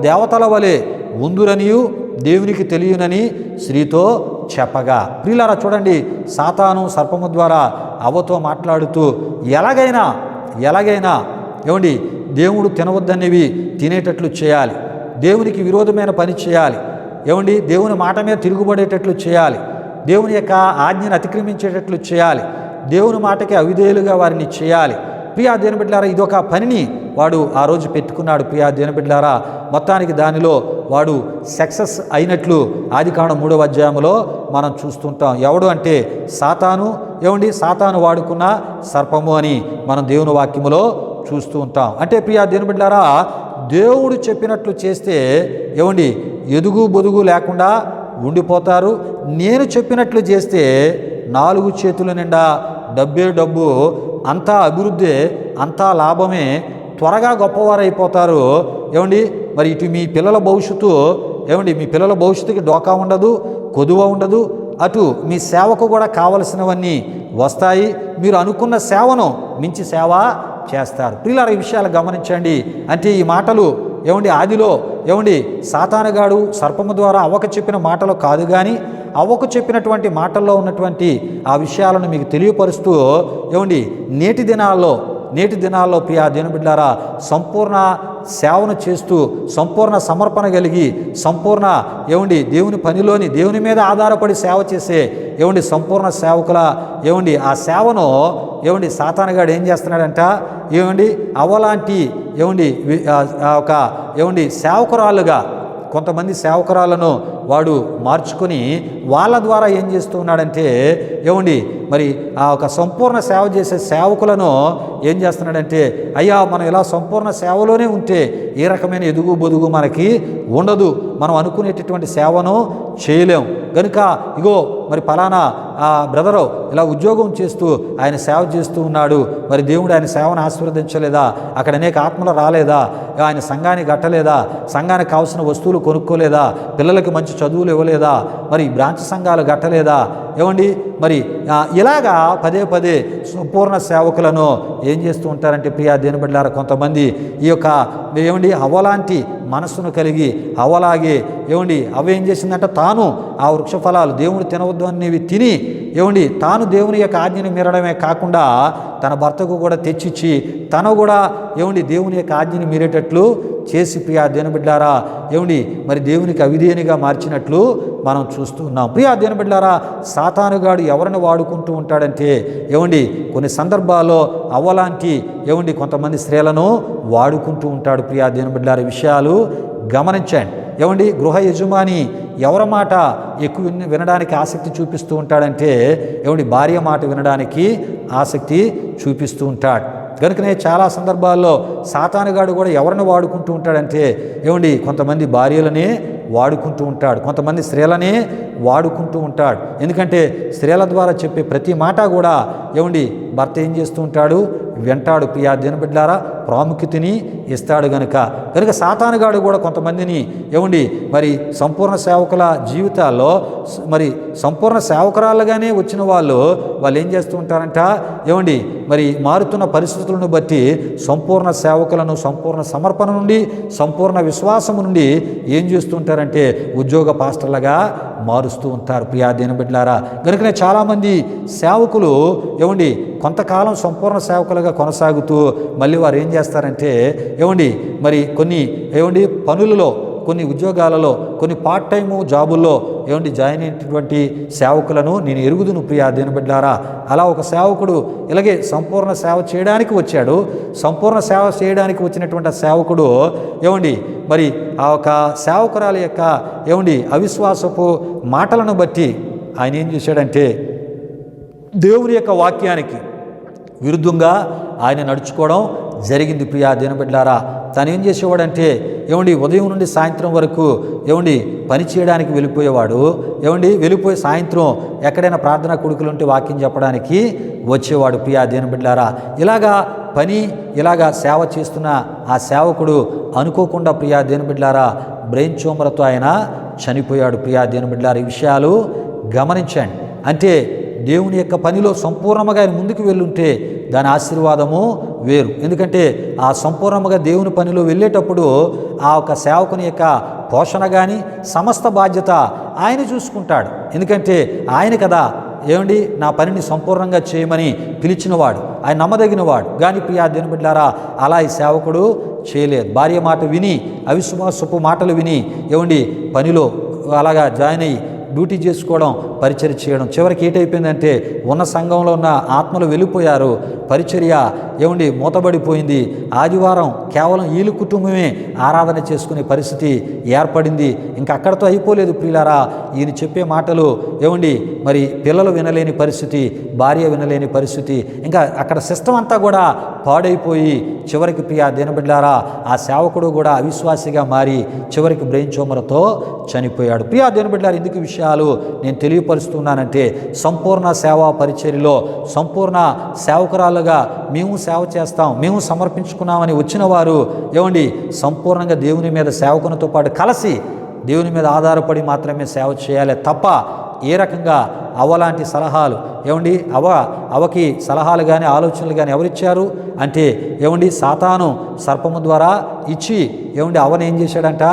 దేవతల వలె ఉందురనియు దేవునికి తెలియనని స్త్రీతో చెప్పగా. ప్రియులారా చూడండి, సాతాను సర్పము ద్వారా అవ్వతో మాట్లాడుతూ ఎలాగైనా దేవుడు తినవద్దనేవి తినేటట్లు చేయాలి, దేవునికి విరోధమైన పని చేయాలి, దేవుని మాట మీద తిరుగుబడేటట్లు చేయాలి, దేవుని యొక్క ఆజ్ఞను అతిక్రమించేటట్లు చేయాలి, దేవుని మాటకి అవిధేయులుగా వారిని చేయాలి. ప్రియా దేవుని బిడ్డలారా, ఇదొక పనిని వాడు ఆ రోజు పెట్టుకున్నాడు. ప్రియా దేవుని బిడ్డలారా, మొత్తానికి దానిలో వాడు సక్సెస్ అయినట్లు ఆదికాండం 3వ అధ్యాయంలో మనం చూస్తుంటాం. ఎవడు అంటే సాతాను. సాతాను వాడుకున్న సర్పము అని మనం దేవుని వాక్యములో చూస్తూ ఉంటాం. అంటే ప్రియా దేవుని బిడ్డలారా, దేవుడు చెప్పినట్లు చేస్తే ఎదుగు బొదుగు లేకుండా ఉండిపోతారు. నేను చెప్పినట్లు చేస్తే 4 చేతుల నిండా డబ్బే డబ్బు, అంతా అభివృద్ధి, అంతా లాభమే, త్వరగా గొప్పవారైపోతారు. మరి ఇటు మీ పిల్లల భవిష్యత్తు మీ పిల్లల భవిష్యత్తుకి డోకా ఉండదు, కొదువ ఉండదు. అటు మీ సేవకు కూడా కావలసినవన్నీ వస్తాయి. మీరు అనుకున్న సేవను మించి సేవ చేస్తారు. ప్రియులారా, ఈ విషయాలు గమనించండి. అంటే ఈ మాటలు ఆదిలో సాతానుగాడు సర్పము ద్వారా అవ్వకు చెప్పిన మాటలు కాదు, కానీ అవ్వకు చెప్పినటువంటి మాటల్లో ఉన్నటువంటి ఆ విషయాలను మీకు తెలియపరుస్తూ నేటి దినాల్లో ప్రియా దేవుని బిడ్డలారా సంపూర్ణ సేవను చేస్తూ సంపూర్ణ సమర్పణ కలిగి సంపూర్ణ దేవుని పనిలోని దేవుని మీద ఆధారపడి సేవ చేసే సంపూర్ణ సేవకుల ఆ సేవను సాతానుగాడు ఏం చేస్తున్నాడంట అవ్వలాంటి ఒక సేవకురాలుగా కొంతమంది సేవకురాలను వాడు మార్చుకొని వాళ్ళ ద్వారా ఏం చేస్తూ ఉన్నాడంటే మరి ఆ ఒక సంపూర్ణ సేవ చేసే సేవకులను ఏం చేస్తున్నాడంటే, అయ్యా మనం ఇలా సంపూర్ణ సేవలోనే ఉంటే ఏ రకమైన ఎదుగు బొదుగు మనకి ఉండదు, మనం అనుకునేటటువంటి సేవను చేయలేం కనుక ఇగో మరి ఫలానా బ్రదరు ఇలా ఉద్యోగం చేస్తూ ఆయన సేవ చేస్తూ ఉన్నాడు, మరి దేవుడు ఆయన సేవను ఆశీర్వదించలేదా, అక్కడ అనేక ఆత్మలు రాలేదా, ఆయన సంఘాన్ని కట్టలేదా, సంఘానికి కావాల్సిన వస్తువులు కొనుక్కోలేదా, పిల్లలకి మంచి చదువులు ఇవ్వలేదా, మరి బ్రాంచ్ సంఘాలు కట్టలేదా, మరి ఇలాగా పదే పదే సంపూర్ణ సేవకులను ఏం చేస్తూ ఉంటారంటే ప్రియా దేవుని బిడ్డలారా కొంతమంది ఈ యొక్క అవ్వలాంటి మనస్సును కలిగి అవ్వలాగే అవేం చేసిందంటే తాను ఆ వృక్ష ఫలాలు దేవుడు తినవద్దు అనేవి తిని తాను దేవుని యొక్క ఆజ్ఞను మీరడమే కాకుండా తన భర్తకు కూడా తెచ్చిచ్చి తను కూడా దేవుని యొక్క ఆజ్ఞని మీరేటట్లు చేసి ప్రియా దేవుని బిడ్డలారా ఏమండి మరి దేవునికి అవిధేయనిగా మార్చినట్లు మనం చూస్తూ ఉన్నాం. ప్రియా దేవుని బిడ్డలారా, సాతానుగాడు ఎవరిని వాడుకుంటూ ఉంటాడంటే ఏమండి కొన్ని సందర్భాల్లో అవ్వలాంటి ఏమండి కొంతమంది స్త్రీలను వాడుకుంటూ ఉంటాడు. ప్రియా దేవుని బిడ్డలారా, విషయాలు గమనించండి. ఏమండి గృహ యజమాని ఎవరి మాట ఎక్కువ వినడానికి ఆసక్తి చూపిస్తూ ఉంటాడంటే ఏమండి భార్య మాట వినడానికి ఆసక్తి చూపిస్తూ ఉంటాడు. కనుకనే చాలా సందర్భాల్లో సాతానుగాడు కూడా ఎవరిని వాడుకుంటూ ఉంటాడంటే ఏమండి కొంతమంది భార్యలనే వాడుకుంటూ ఉంటాడు, కొంతమంది స్త్రీలనే వాడుకుంటూ ఉంటాడు. ఎందుకంటే స్త్రీల ద్వారా చెప్పే ప్రతి మాట కూడా ఏమండి భర్త ఏం చేస్తూ ఉంటాడు, వింటాడు. ప్రియా దేవుని బిడ్డలారా, ప్రాముఖ్యతని ఇస్తాడు. కనుక సాతానుగాడు కూడా కొంతమందిని ఏమండి మరి సంపూర్ణ సేవకుల జీవితాల్లో మరి సంపూర్ణ సేవకురాలుగానే వచ్చిన వాళ్ళు ఏం చేస్తూ ఉంటారంట ఏమండి మరి మారుతున్న పరిస్థితులను బట్టి సంపూర్ణ సేవకులను సంపూర్ణ సమర్పణ నుండి సంపూర్ణ విశ్వాసము నుండి ఏం చేస్తూ ఉంటారంటే ఉద్యోగ పాస్టర్లుగా మారుస్తూ ఉంటారు. ప్రియా దేవుని బిడ్డలారా, కనుకనే చాలామంది సేవకులు ఏమండి కొంతకాలం సంపూర్ణ సేవకులుగా కొనసాగుతూ మళ్ళీ వారు ఏం చేస్తారంటే ఏమండి మరి కొన్ని ఏమండి పనులలో కొన్ని ఉద్యోగాలలో కొన్ని పార్ట్ టైము జాబుల్లో ఏమండి జాయిన్ అయినటువంటి సేవకులను నేను ఎరుగుదును. ప్రియా దేవుని బిడ్డలారా, అలా ఒక సేవకుడు ఇలాగే సంపూర్ణ సేవ చేయడానికి వచ్చాడు. సంపూర్ణ సేవ చేయడానికి వచ్చినటువంటి సేవకుడు ఏమండి మరి ఆ ఒక సేవకురాల యొక్క ఏమండి అవిశ్వాసపు మాటలను బట్టి ఆయన ఏం చేశాడంటే దేవుని యొక్క వాక్యానికి విరుద్ధంగా ఆయన నడుచుకోవడం జరిగింది. ప్రియా దేవుని బిడ్డలారా, తను ఏం చేసేవాడంటే ఏమండి ఉదయం నుండి సాయంత్రం వరకు ఏమండి పని చేయడానికి వెళ్ళిపోయేవాడు. ఏమండి వెళ్ళిపోయి సాయంత్రం ఎక్కడైనా ప్రార్థనా కొడుకులు ఉంటే వాక్యం చెప్పడానికి వచ్చేవాడు. ప్రియా దేవుని బిడ్డలారా, ఇలాగా సేవ చేస్తున్న ఆ సేవకుడు అనుకోకుండా ప్రియా దేవుని బిడ్డలారా బ్రెయిన్ ట్యూమర్తో ఆయన చనిపోయాడు. ప్రియా దేవుని బిడ్డలారా, ఈ విషయాలు గమనించండి. అంటే దేవుని యొక్క పనిలో సంపూర్ణంగా ఆయన ముందుకు వెళ్ళుంటే దాని ఆశీర్వాదము వేరు. ఎందుకంటే ఆ సంపూర్ణంగా దేవుని పనిలో వెళ్ళేటప్పుడు ఆ ఒక సేవకుని యొక్క పోషణ కానీ సమస్త బాధ్యత ఆయన చూసుకుంటాడు. ఎందుకంటే ఆయన కదా ఏమండి నా పనిని సంపూర్ణంగా చేయమని పిలిచినవాడు, ఆయన నమ్మదగినవాడు. కానీ ప్రియా దేవుని బిడ్డలారా అలా ఈ సేవకుడు చేయలేదు. భార్య మాట విని అవిశ్వాసపు మాటలు విని ఏమండి పనిలో అలాగా జాయిన్ అయ్యి డ్యూటీ చేసుకోవడం, పరిచర్య చేయడం, చివరికి ఏటైపోయిందంటే ఉన్న సంఘంలో ఉన్న ఆత్మలు వెళ్ళిపోయారు. పరిచర్య ఏమండి మూతబడిపోయింది. ఆదివారం కేవలం వీళ్ళ కుటుంబమే ఆరాధన చేసుకునే పరిస్థితి ఏర్పడింది. ఇంకా అక్కడతో అయిపోలేదు ప్రియులారా. ఈయన చెప్పే మాటలు ఏమండి మరి పిల్లలు వినలేని పరిస్థితి, భార్య వినలేని పరిస్థితి, ఇంకా అక్కడ సిస్టమ్ అంతా కూడా పాడైపోయి చివరికి ప్రియా దేవుని బిడ్డలారా ఆ సేవకుడు కూడా అవిశ్వాసిగా మారి చివరికి బ్రెయిన్ ట్యూమర్తో చనిపోయాడు. ప్రియా దేవుని బిడ్డలారా, ఎందుకు విషయాలు నేను తెలియపరుస్తున్నానంటే సంపూర్ణ సేవా పరిచర్యలో సంపూర్ణ సేవకురాలుగా మేము సేవ చేస్తాం, మేము సమర్పించుకున్నామని వచ్చిన వారు ఏమండి సంపూర్ణంగా దేవుని మీద సేవకునితో పాటు కలిసి దేవుని మీద ఆధారపడి మాత్రమే సేవ చేయాలి తప్ప ఏ రకంగా అవలాంటి సలహాలు ఏమండి అవకి సలహాలు కానీ ఆలోచనలు కానీ ఎవరిచ్చారు అంటే ఏమండి సాతాను సర్పము ద్వారా ఇచ్చి ఏమండి అవను ఏం చేశాడంట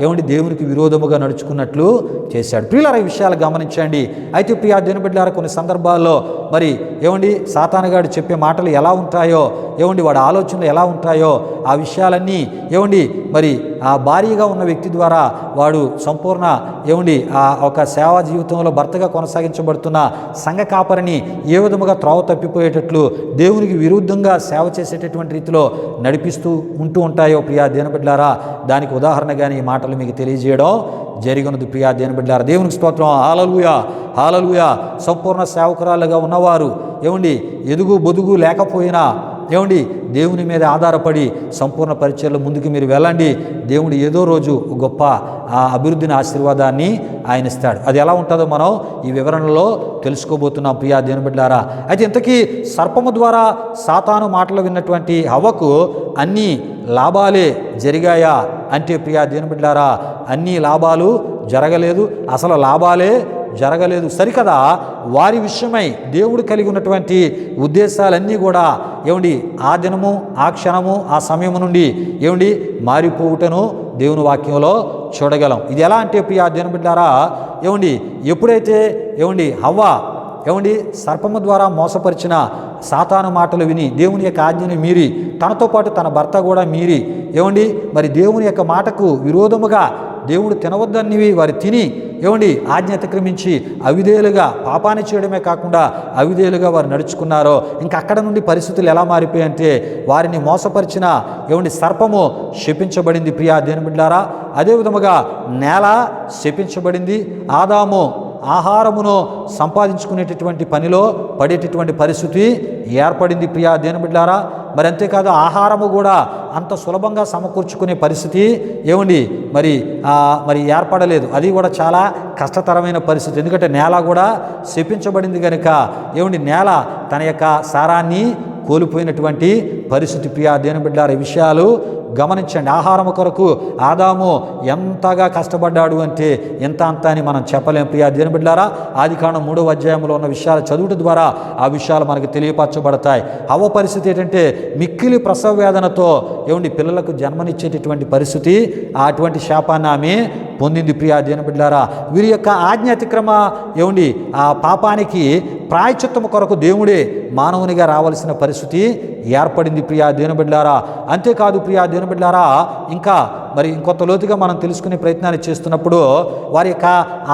ఏమండి దేవునికి విరోధముగా నడుచుకున్నట్లు చేశాడు. ప్రియులారా, ఈ విషయాలు గమనించండి. అయితే ప్రియా దేవుని బిడ్డలారా కొన్ని సందర్భాల్లో మరి ఏమండి సాతానుగాడు చెప్పే మాటలు ఎలా ఉంటాయో ఏమండి వాడి ఆలోచనలు ఎలా ఉంటాయో ఆ విషయాలన్నీ ఏమండి మరి ఆ భార్యగా ఉన్న వ్యక్తి ద్వారా వాడు సంపూర్ణ ఏమండి ఆ ఒక సేవా జీవితంలో భర్తగా కొనసాగించబడుతున్న సంఘ కాపరిని ఏ విధముగా త్రోవ తప్పిపోయేటట్లు దేవునికి విరుద్ధంగా సేవ చేసేటటువంటి రీతిలో నడిపిస్తూ ఉంటూ ఉంటాయో ప్రియా దేవుని బిడ్డలారా దానికి ఉదాహరణగానే ఈ మాటలు మీకు తెలియజేయడం జరిగినది. ప్రియా దేవుని బిడ్డలారా, దేవునికి స్తోత్రం. హల్లెలూయా, హల్లెలూయా. సంపూర్ణ సేవకురాలుగా ఉన్నవారు ఏమండి ఎదుగు బొదుగు లేకపోయినా ఏమండి దేవుని మీద ఆధారపడి సంపూర్ణ పరిచర్యలో ముందుకు మీరు వెళ్ళండి. దేవుడు ఏదో రోజు గొప్ప ఆ అభివృద్ధిని ఆశీర్వాదాన్ని ఆయన ఇస్తాడు. అది ఎలా ఉంటుందో మనం ఈ వివరణలో తెలుసుకోబోతున్నాం ప్రియా దేవుని బిడ్డలారా. అయితే ఇంతకీ సర్పము ద్వారా సాతాను మాటలు విన్నటువంటి హవ్వకు అన్ని లాభాలే జరిగాయా అంటే ప్రియా దేవుని బిడ్డలారా అన్ని లాభాలు జరగలేదు, అసలు లాభాలే జరగలేదు. సరికదా వారి విషయమై దేవుడు కలిగి ఉన్నటువంటి ఉద్దేశాలన్నీ కూడా ఏమండి ఆ దినము ఆ క్షణము ఆ సమయము నుండి ఏమండి మారిపోవుటను దేవుని వాక్యంలో చూడగలం. ఇది ఎలా అంటే ప్రియా దేవుని బిడ్డలారా ఏమండి ఎప్పుడైతే ఏమండి హవ్వ ఏమండి సర్పము ద్వారా మోసపరిచిన సాతాను మాటలు విని దేవుని యొక్క ఆజ్ఞని మీరి తనతో పాటు తన భర్త కూడా మీరి ఏమండి మరి దేవుని యొక్క మాటకు విరోధముగా దేవుడు తినవద్దనివి వారు తిని ఏమండి ఆజ్ఞ అతిక్రమించి అవిధేయులుగా పాపాన్ని చేయడమే కాకుండా అవిధేయులుగా వారు నడుచుకున్నారో ఇంకా అక్కడ నుండి పరిస్థితులు ఎలా మారిపోయాయంటే వారిని మోసపరిచిన ఏమండి సర్పము శపించబడింది ప్రియా దేవుని బిడ్డలారా. అదేవిధముగా నేల శపించబడింది. ఆదాము ఆహారమును సంపాదించుకునేటటువంటి పనిలో పడేటటువంటి పరిస్థితి ఏర్పడింది ప్రియా దేవుని బిడ్డలారా. మరి అంతేకాదు ఆహారము కూడా అంత సులభంగా సమకూర్చుకునే పరిస్థితి ఏమండి మరి ఏర్పడలేదు. అది కూడా చాలా కష్టతరమైన పరిస్థితి. ఎందుకంటే నేల కూడా శపించబడింది కనుక ఏమండి నేల తన యొక్క సారాన్ని కోల్పోయినటువంటి పరిస్థితి ప్రియా దేవుని బిడ్డలారా. ఈ విషయాలు గమనించండి. ఆహారం కొరకు ఆదాము ఎంతగా కష్టపడ్డాడు అంటే ఎంత అంత అని మనం చెప్పలేం ప్రియా దేవుని బిడ్డలారా. ఆదికాండం 3వ అధ్యాయంలో ఉన్న విషయాలు చదువుట ద్వారా ఆ విషయాలు మనకు తెలియపరచబడతాయి. హవ్వ పరిస్థితి ఏంటంటే మిక్కిలి ప్రసవ వేదనతో ఏమండి పిల్లలకు జన్మనిచ్చేటటువంటి పరిస్థితి, అటువంటి శాపాన్ని ఆమె పొందింది ప్రియా దేవుని బిడ్డలారా. వీరి యొక్క ఆజ్ఞ అతిక్రమ ఏమండి ఆ పాపానికి ప్రాయశ్చిత్తము కొరకు దేవుడే మానవునిగా రావాల్సిన పరిస్థితి ఏర్పడింది ప్రియా దేవుని బిడ్డలారా. అంతేకాదు ప్రియా దేవుని బిడ్డలారా, ఇంకా మరి ఇంకొంత లోతుగా మనం తెలుసుకునే ప్రయత్నాన్ని చేస్తున్నప్పుడు వారి యొక్క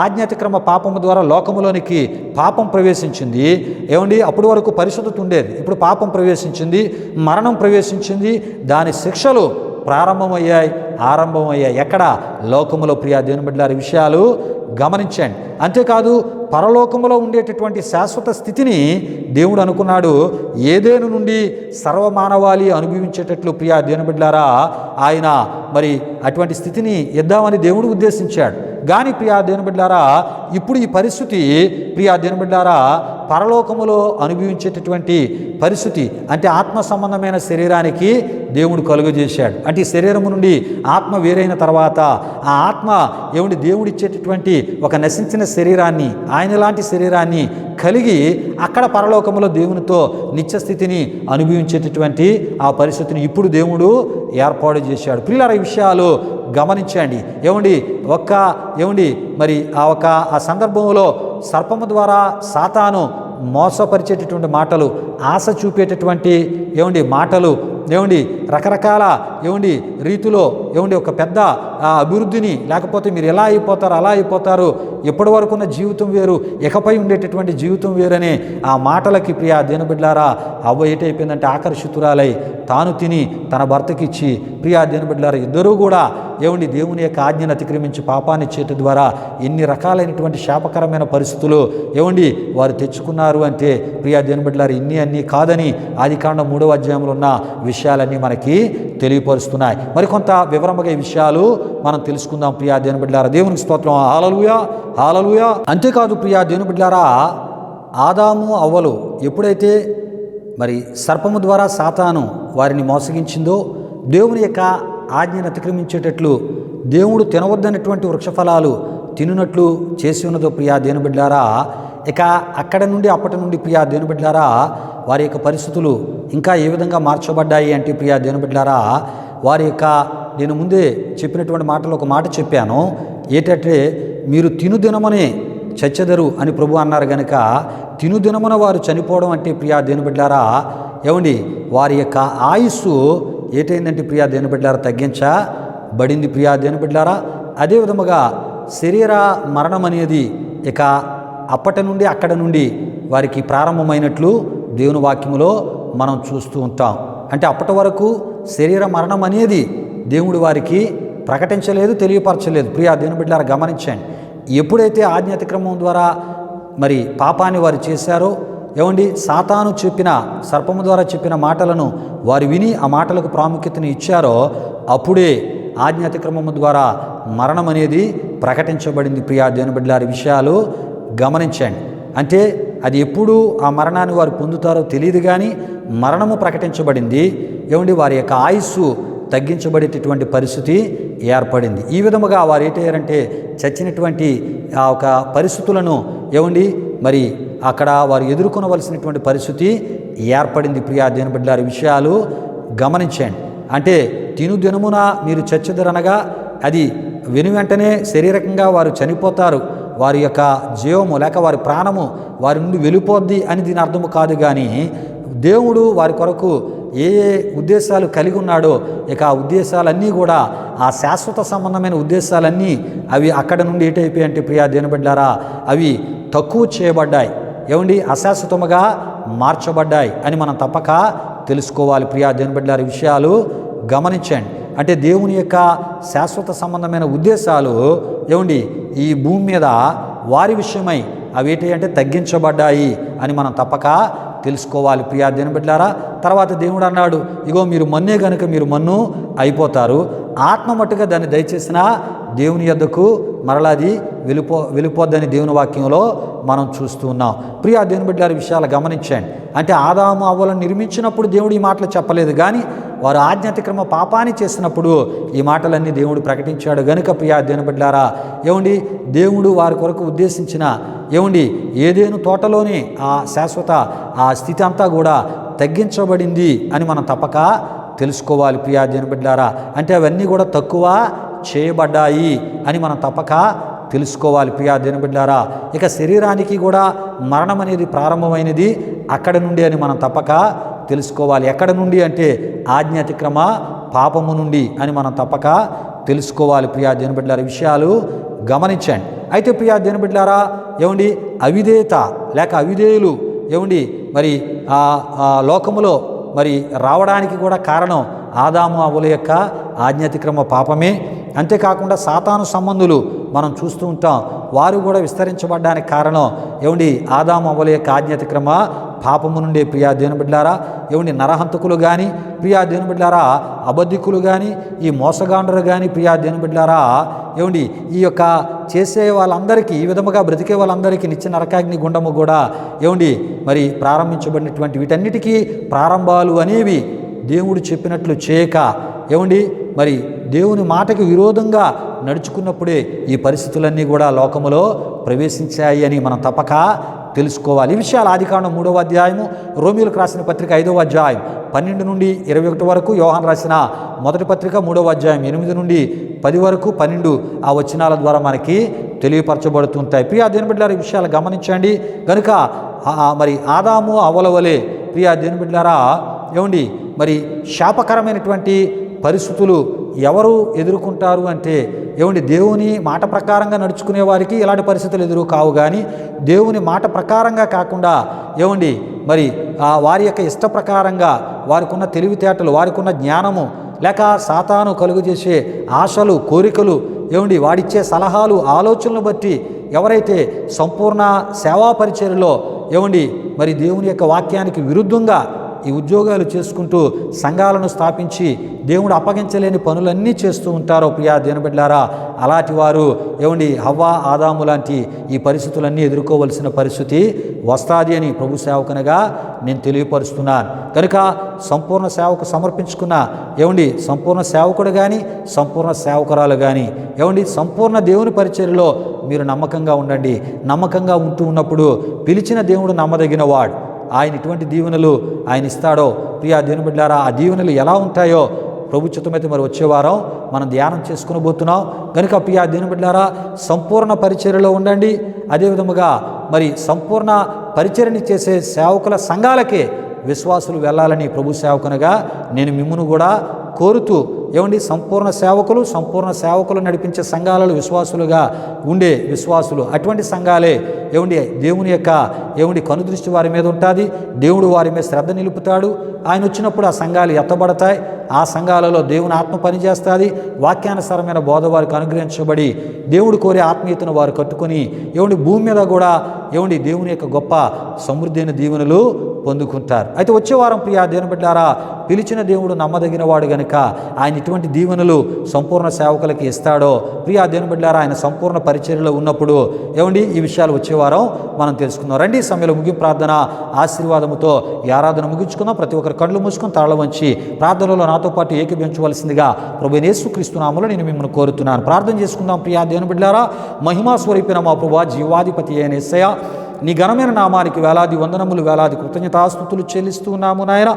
ఆజ్ఞాతిక్రమ పాపము ద్వారా లోకములోనికి పాపం ప్రవేశించింది. ఏమండి అప్పటి వరకు పరిశుద్ధత ఉండేది, ఇప్పుడు పాపం ప్రవేశించింది, మరణం ప్రవేశించింది. దాని శిక్షలు ఆరంభమయ్యాయి ఎక్కడ? లోకములో ప్రియా దేవుని బిడ్డలారా. విషయాలు గమనించండి. అంతేకాదు పరలోకములో ఉండేటటువంటి శాశ్వత స్థితిని దేవుడు అనుకున్నాడు ఏదేను నుండి సర్వమానవాళి అనుభవించేటట్లు ప్రియా దేవుని బిడ్డలారా ఆయన మరి అటువంటి స్థితిని ఇద్దామని దేవుడు ఉద్దేశించాడు. కానీ ప్రియా దేవుని బిడ్డలారా ఇప్పుడు ఈ పరిస్థితి ప్రియా దేవుని బిడ్డలారా పరలోకములో అనుభవించేటటువంటి పరిస్థితి అంటే ఆత్మ సంబంధమైన శరీరానికి దేవుడు కలుగజేశాడు. అంటే ఈ శరీరము నుండి ఆత్మ వేరైన తర్వాత ఆ ఆత్మ ఏమిటి దేవుడిచ్చేటటువంటి ఒక నశించిన శరీరాన్ని, ఆయన లాంటి శరీరాన్ని కలిగి అక్కడ పరలోకములో దేవునితో నిత్యస్థితిని అనుభవించేటటువంటి ఆ పరిస్థితిని ఇప్పుడు దేవుడు ఏర్పాటు చేశాడు. పిల్లల ఈ విషయాలు గమనించండి. మరి ఆ సందర్భంలో సర్పము ద్వారా సాతాను మోసపరిచేటటువంటి మాటలు, ఆశ చూపేటటువంటి మాటలు రకరకాల రీతిలో ఒక పెద్ద అభివృద్ధిని, లేకపోతే మీరు ఎలా అయిపోతారు అలా అయిపోతారు, ఎప్పటి వరకు ఉన్న జీవితం వేరు, ఇకపై ఉండేటటువంటి జీవితం వేరనే ఆ మాటలకి ప్రియా దేవుని బిడ్డలారా అవ్వ ఏటైపోయిందంటే ఆకర్షితురాలై తాను తిని తన భర్తకిచ్చి ప్రియా దేవుని బిడ్డలారా ఇద్దరూ కూడా దేవుని యొక్క ఆజ్ఞను అతిక్రమించి పాపాన్ని చేయటం ద్వారా ఎన్ని రకాలైనటువంటి శాపకరమైన పరిస్థితులు వారు తెచ్చుకున్నారు అంటే ప్రియా దేవుని బిడ్డలారా అన్నీ కాదని ఆదికాండం 3వ అధ్యాయంలో ఉన్న విషయాలన్నీ మనకి తెలియపరుస్తున్నాయి. మరికొంత వివరంగా ఈ విషయాలు మనం తెలుసుకుందాం ప్రియా దేవుని బిడ్డలారా. దేవునికి స్తోత్రం. హల్లెలూయా హల్లెలూయా. అంతేకాదు ప్రియా దేవుని బిడ్డలారా ఆదాము అవ్వలు ఎప్పుడైతే మరి సర్పము ద్వారా సాతాను వారిని మోసగించిందో దేవుని యొక్క ఆజ్ఞను అతిక్రమించేటట్లు దేవుడు తినవద్దన్నటువంటి వృక్షఫలాలు తినునట్లు చేసి ఉన్నదో ప్రియా దేవుని బిడ్డలారా ఇక అప్పటి నుండి ప్రియా దేవుని బిడ్డలారా వారి యొక్క పరిస్థితులు ఇంకా ఏ విధంగా మార్చబడ్డాయి అంటే ప్రియా దేవుని బిడ్డలారా వారి యొక్క నేను ముందే చెప్పినటువంటి మాటలో ఒక మాట చెప్పాను. ఏంటంటే మీరు తినుదినమనే చచ్చెదరు అని ప్రభు అన్నారు కనుక తినుదినమున వారు చనిపోవడం అంటే ప్రియా దేవుని బిడ్డలారా వారి యొక్క ఆయుస్సు ఏటైందంటే ప్రియా దేవుని బిడ్డలారా తగ్గించబడింది ప్రియా దేవుని బిడ్డలారా. అదేవిధముగా శరీర మరణం అనేది ఇక అప్పటి నుండి అక్కడ నుండి వారికి ప్రారంభమైనట్లు దేవుని వాక్యములో మనం చూస్తూ ఉంటాం. అంటే అప్పటి వరకు శరీర మరణం అనేది దేవుడు వారికి ప్రకటించలేదు, తెలియపరచలేదు. ప్రియా దేవుని బిడ్డలారా గమనించండి. ఎప్పుడైతే ఆజ్ఞాతిక్రమం ద్వారా మరి పాపాన్ని వారు చేశారో సాతాను చెప్పిన సర్పము ద్వారా చెప్పిన మాటలను వారు విని ఆ మాటలకు ప్రాముఖ్యతను ఇచ్చారో అప్పుడే ఆజ్ఞాతిక్రమము ద్వారా మరణం అనేది ప్రకటించబడింది. ప్రియా దేవుని బిడ్డలారా విషయాలు గమనించండి. అంటే అది ఎప్పుడు ఆ మరణాన్ని వారు పొందుతారో తెలియదు కానీ మరణము ప్రకటించబడింది. వారి యొక్క ఆయుస్సు తగ్గించబడేటటువంటి పరిస్థితి ఏర్పడింది. ఈ విధముగా వారు ఏంటయ్యారంటే చచ్చినటువంటి ఆ ఒక పరిస్థితులను మరి అక్కడ వారు ఎదుర్కొనవలసినటువంటి పరిస్థితి ఏర్పడింది. ప్రియా దేవుని బిడ్డలారా విషయాలు గమనించండి. అంటే తినుదినమున మీరు చచ్చెదరనగా అది వెంటనే శారీరకంగా వారు చనిపోతారు వారి యొక్క జీవము లేక వారి ప్రాణము వారి నుండి వెళ్ళిపోద్ది అని దీని అర్థము కాదు. కానీ దేవుడు వారి కొరకు ఏ ఏ ఉద్దేశాలు కలిగి ఉన్నాడో ఇక ఆ ఉద్దేశాలన్నీ కూడా ఆ శాశ్వత సంబంధమైన ఉద్దేశాలన్నీ అవి అక్కడ నుండి ఏటైపోయాయి అంటే ప్రియా దేవుని బిడ్డలారా అవి తక్కువ చేయబడ్డాయి. ఏమండి, అశాశ్వతముగా మార్చబడ్డాయి అని మనం తప్పక తెలుసుకోవాలి. ప్రియా దేవుని బిడ్డలారా ఈ విషయాలు గమనించండి. అంటే దేవుని యొక్క శాశ్వత సంబంధమైన ఉద్దేశాలు ఏమండి ఈ భూమి మీద వారి విషయమై అవి ఏంటి అంటే తగ్గించబడ్డాయి అని మనం తప్పక తెలుసుకోవాలి. ప్రియా దేవుని బిడ్డలారా తర్వాత దేవుడు అన్నాడు, ఇగో మీరు మన్నే కనుక మీరు మన్ను అయిపోతారు, ఆత్మ మట్టుగా దాన్ని దయచేసిన దేవుని యొద్దకు మరలాది వెళ్ళిపోద్దని దేవుని వాక్యంలో మనం చూస్తూ ఉన్నాం. ప్రియా దేవుని బిడ్డలారా విషయాలు గమనించండి. అంటే ఆదాము అవ్వలను నిర్మించినప్పుడు దేవుడు ఈ మాటలు చెప్పలేదు, కానీ వారు ఆజ్ఞాతిక్రమ పాపాన్ని చేసినప్పుడు ఈ మాటలన్నీ దేవుడు ప్రకటించాడు. గనుక ప్రియా దేవుని బిడ్డలారా ఏమండి దేవుడు వారి కొరకు ఉద్దేశించిన ఏమండి ఏదేను తోటలోనే ఆ శాశ్వత ఆ స్థితి అంతా కూడా తగ్గించబడింది అని మనం తప్పక తెలుసుకోవాలి. ప్రియా దేవుని బిడ్డలారా అంటే అవన్నీ కూడా తక్కువ చేయబడ్డాయి అని మనం తప్పక తెలుసుకోవాలి. ప్రియా దేవుని బిడ్డలారా ఇక శరీరానికి కూడా మరణం అనేది ప్రారంభమైనది అక్కడ నుండి అని మనం తప్పక తెలుసుకోవాలి. ఎక్కడ నుండి అంటే ఆజ్ఞాతిక్రమ పాపము నుండి అని మనం తప్పక తెలుసుకోవాలి. ప్రియా దేవుని బిడ్డలారా విషయాలు గమనించండి. అయితే ప్రియా దేవుని బిడ్డలారా ఏమండి అవిధేయత లేక అవిధేయులు ఏమండి మరి లోకములో మరి రావడానికి కూడా కారణం ఆదాము అవ్వల యొక్క ఆజ్ఞాతిక్రమ పాపమే. అంతేకాకుండా సాతాను సంబంధులు మనం చూస్తూ ఉంటాం, వారు కూడా విస్తరించబడ్డానికి కారణం ఏమండి ఆదాము అవ్వల యొక్క ఆజ్ఞాతిక్రమ పాపము నుండే. ప్రియా దేవుని బిడ్డలారా ఏమండి నరహంతకులు కానీ ప్రియా దేవుని బిడ్డలారా అబద్ధికులు కానీ ఈ మోసగాండ్రులు కానీ ప్రియా దేవుని బిడ్డలారా ఏమండి ఈ యొక్క చేసే వాళ్ళందరికీ ఈ విధముగా బ్రతికే వాళ్ళందరికీ నిత్య నరకాగ్ని గుండము కూడా ఏమండి మరి ప్రారంభించబడినటువంటి వీటన్నిటికీ ప్రారంభాలు అనేవి దేవుడు చెప్పినట్లు చేయక ఏమండి మరి దేవుని మాటకి విరోధంగా నడుచుకున్నప్పుడే ఈ పరిస్థితులన్నీ కూడా లోకములో ప్రవేశించాయి అని మనం తప్పక తెలుసుకోవాలి. ఈ విషయాలు ఆదికాండం 3వ అధ్యాయము, రోమీయులకు రాసిన పత్రిక 5వ అధ్యాయం 12 నుండి 21 వరకు, యోహాను రాసిన మొదటి పత్రిక 3వ అధ్యాయం 8 నుండి 10 వరకు 12 ఆ వచనాల ద్వారా మనకి తెలియపరచబడుతుంటాయి. ప్రియా దేవుని బిడ్డలారా ఈ విషయాలు గమనించండి. కనుక మరి ఆదాము అవ్వల వలె ప్రియా దేవుని బిడ్డలారా ఏమండి మరి శాపకరమైనటువంటి పరిస్థితులు ఎవరు ఎదుర్కొంటారు అంటే ఏమండి దేవుని మాట ప్రకారంగా నడుచుకునే వారికి ఇలాంటి పరిస్థితులు ఎదురు కావు. కానీ దేవుని మాట ప్రకారంగా కాకుండా ఏమండి మరి వారి యొక్క ఇష్ట ప్రకారంగా వారికి ఉన్న తెలివితేటలు వారికి ఉన్న జ్ఞానము లేక సాతాను కలుగు చేసే ఆశలు కోరికలు ఏమండి వాడిచ్చే సలహాలు ఆలోచనలు బట్టి ఎవరైతే సంపూర్ణ సేవా పరిచర్యలో ఏమండి మరి దేవుని యొక్క వాక్యానికి విరుద్ధంగా ఈ ఉద్యోగాలు చేసుకుంటూ సంఘాలను స్థాపించి దేవుడు అప్పగించలేని పనులన్నీ చేస్తూ ఉంటారో ప్రియా దేవుని బిడ్డలారా అలాంటి వారు ఏమండి హవ్వ ఆదాము లాంటి ఈ పరిస్థితులన్నీ ఎదుర్కోవలసిన పరిస్థితి వస్తాది అని ప్రభు సేవకునిగా నేను తెలియపరుస్తున్నాను. కనుక సంపూర్ణ సేవకు సమర్పించుకున్న ఏమండి సంపూర్ణ సేవకుడు కానీ సంపూర్ణ సేవకురాలు కానీ ఏమండి సంపూర్ణ దేవుని పరిచర్యలో మీరు నమ్మకంగా ఉండండి. నమ్మకంగా ఉంటూ ఉన్నప్పుడు పిలిచిన దేవుడు నమ్మదగిన వాడు. ఆయన ఇటువంటి దీవెనలు ఆయన ఇస్తాడో ప్రియా దేవుని బిడ్డలారా ఆ దీవెనలు ఎలా ఉంటాయో ప్రభు చిత్తమైతే మరి వచ్చే వారం మనం ధ్యానం చేసుకుని పోతున్నాం. కనుక ప్రియా దేవుని బిడ్డలారా సంపూర్ణ పరిచర్యలో ఉండండి. అదేవిధముగా మరి సంపూర్ణ పరిచర్యని చేసే సేవకుల సంఘాలకే విశ్వాసులు వెళ్ళాలని ప్రభు సేవకునిగా నేను మిమ్మును కూడా కోరుతూ ఏమండి సంపూర్ణ సేవకులు నడిపించే సంఘాలలో విశ్వాసులుగా ఉండే విశ్వాసులు అటువంటి సంఘాలే ఏమండి దేవుని యొక్క ఏమండి కనుదృష్టి వారి మీద ఉంటుంది. దేవుడు వారి మీద శ్రద్ధ నిలుపుతాడు. ఆయన వచ్చినప్పుడు ఆ సంఘాలు ఎత్తబడతాయి. ఆ సంఘాలలో దేవుని ఆత్మ పనిచేస్తుంది. వాక్యానుసారమైన బోధ వారికి అనుగ్రహించబడి దేవుడు కోరే ఆత్మీయతను వారు కట్టుకొని ఏమండి భూమి మీద కూడా ఏమండి దేవుని యొక్క గొప్ప సమృద్ధి అయిన దీవెనలు పొందుకుంటారు. అయితే వచ్చే వారం ప్రియా దేవుని బిడ్డలారా పిలిచిన దేవుడు నమ్మదగిన వాడు గనుక ఆయన ఇటువంటి దీవెనలు సంపూర్ణ సేవకులకి ఇస్తాడో ప్రియా దేవుని బిడ్డలారా ఆయన సంపూర్ణ పరిచర్యలో ఉన్నప్పుడు ఏమండి ఈ విషయాలు వచ్చే వారం మనం తెలుసుకుందాం. రండి సమయంలో ముగింపు ప్రార్థన ఆశీర్వాదముతో ఈ ఆరాధన ముగించుకుందాం. ప్రతి ఒక్కరు కళ్ళు మూసుకొని తాళ వంచి ప్రార్థనలో నాతో పాటు ఏకీభవించవలసిందిగా ప్రభు యేసుక్రీస్తు నామములో నేను మిమ్మల్ని కోరుతున్నాను. ప్రార్థన చేసుకుందాం. ప్రియా దేవుని బిడ్డలారా మహిమా స్వరూపిన మా ప్రభువా జీవాధిపతి అయిన యేసయ్య నీ ఘనమైన నామానికి వేలాది వందనములు వేలాది కృతజ్ఞతాస్తుతులు చెల్లిస్తూ ఉన్నాము నాయన.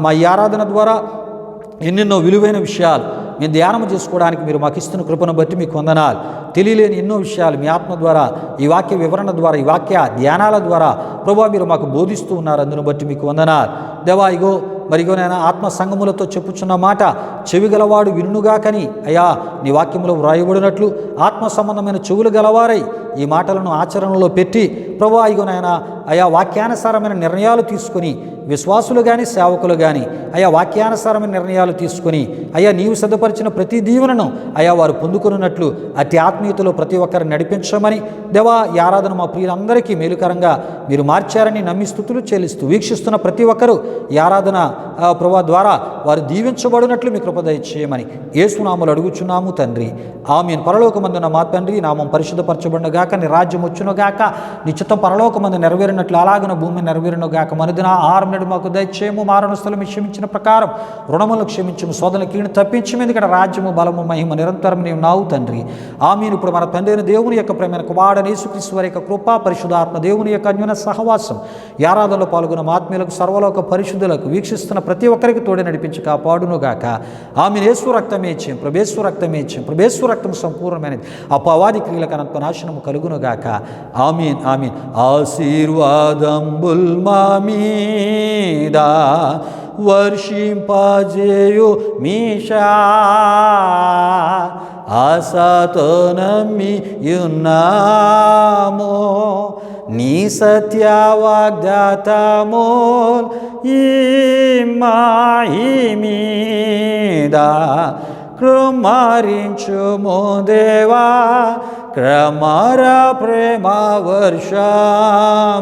మా ఈ ఆరాధన ద్వారా ఎన్నెన్నో విలువైన విషయాలు మేము ధ్యానం చేసుకోవడానికి మీరు మాకు ఇస్తున్న కృపను బట్టి మీకు వందనాలు. తెలియలేని ఎన్నో విషయాలు మీ ఆత్మ ద్వారా, ఈ వాక్య వివరణ ద్వారా, ఈ వాక్య ధ్యానాల ద్వారా ప్రభువా మీరు మాకు బోధిస్తూ ఉన్నారు. అందును బట్టి మీకు వందనాలు. దేవా ఇగో మరిగోనైనా ఆత్మ సంగములతో చెప్పుచున్న మాట చెవి గలవాడు వినుగాకని అయ్యా నీ వాక్యములో వ్రాయబడినట్లు ఆత్మ సంబంధమైన చెవులు గలవారై ఈ మాటలను ఆచరణలో పెట్టి ప్రభువా ఇగోనైనా అయా వాక్యానుసారమైన నిర్ణయాలు తీసుకొని విశ్వాసులు కానీ సేవకులు కానీ అయా వాక్యానుసారమైన నిర్ణయాలు తీసుకొని అయ్యా నీవు సిద్ధపరిచిన ప్రతి దీవెనను అయా వారు పొందుకున్నట్లు అతి ఆత్మీయతలో ప్రతి ఒక్కరిని నడిపించమని దేవా ఈ ఆరాధన మా ప్రియులందరికీ మేలుకరంగా మీరు మార్చారని నమ్మి స్తుతులు చెల్లిస్తూ వీక్షిస్తున్న ప్రతి ఒక్కరూ ఈ ఆరాధన ప్రభా ద్వారా వారు దీవించబడినట్లు మీ కృప దయచేయమని యేసునామములో అడుగుచున్నాము తండ్రి. ఆమేన్. పరలోకమందున్న మా తండ్రి నామం పరిశుద్ధపరచబడునుగాక, నీ రాజ్యం వచ్చునుగాక, నీ చిత్తం పరలోకమందు నెరవేరినట్లు అలాగన భూమి నెరవేరునుగాక. మనుదిన ఆహారం నేడు మాకు దయచేయము, మారణస్థలం క్షమించిన ప్రకారం రుణములను క్షమించము, శోధన కీడును తప్పించము, ఎందుకంటే రాజ్యము బలము మహిమ నిరంతరం నీవు నావు తండ్రి. ఆమేన్. ఇప్పుడు మన తండ్రి అయిన దేవుని యొక్క ప్రేమైన కుమారుడైన యేసుక్రీస్తు వారి యొక్క కృప, పరిశుద్ధాత్మ దేవుని యొక్క అన్యోన్య సహవాసం, ఈ ఆరాధనలో పాల్గొన్న ఆత్మీయులకు సర్వలోక పరిశుద్ధులకు వీక్షిస్తున్న ప్రతి ఒక్కరికి తోడే నడిపించి కాపాడునుగాక. ఆమెను యేసు రక్తమే ఇచ్చాం, ప్రభేశ్వర రక్తమే ఇచ్చాం, ప్రభేశ్వర రక్తం సంపూర్ణమైనది, అపవాది క్రియలకు అనంత నాశనము కలుగునుగాక. ఆమీన్ ఆమీన్. ఆశీర్వాదంబుల్ మా మీద వర్షింపజేయు మీషా, ఆశతో నమ్మి యున్నామో నీ సత్య వాగ్దాతమో ఈ మాయి మీద కృమారించుము దేవా, క్రమర ప్రేమ వర్షంబోల్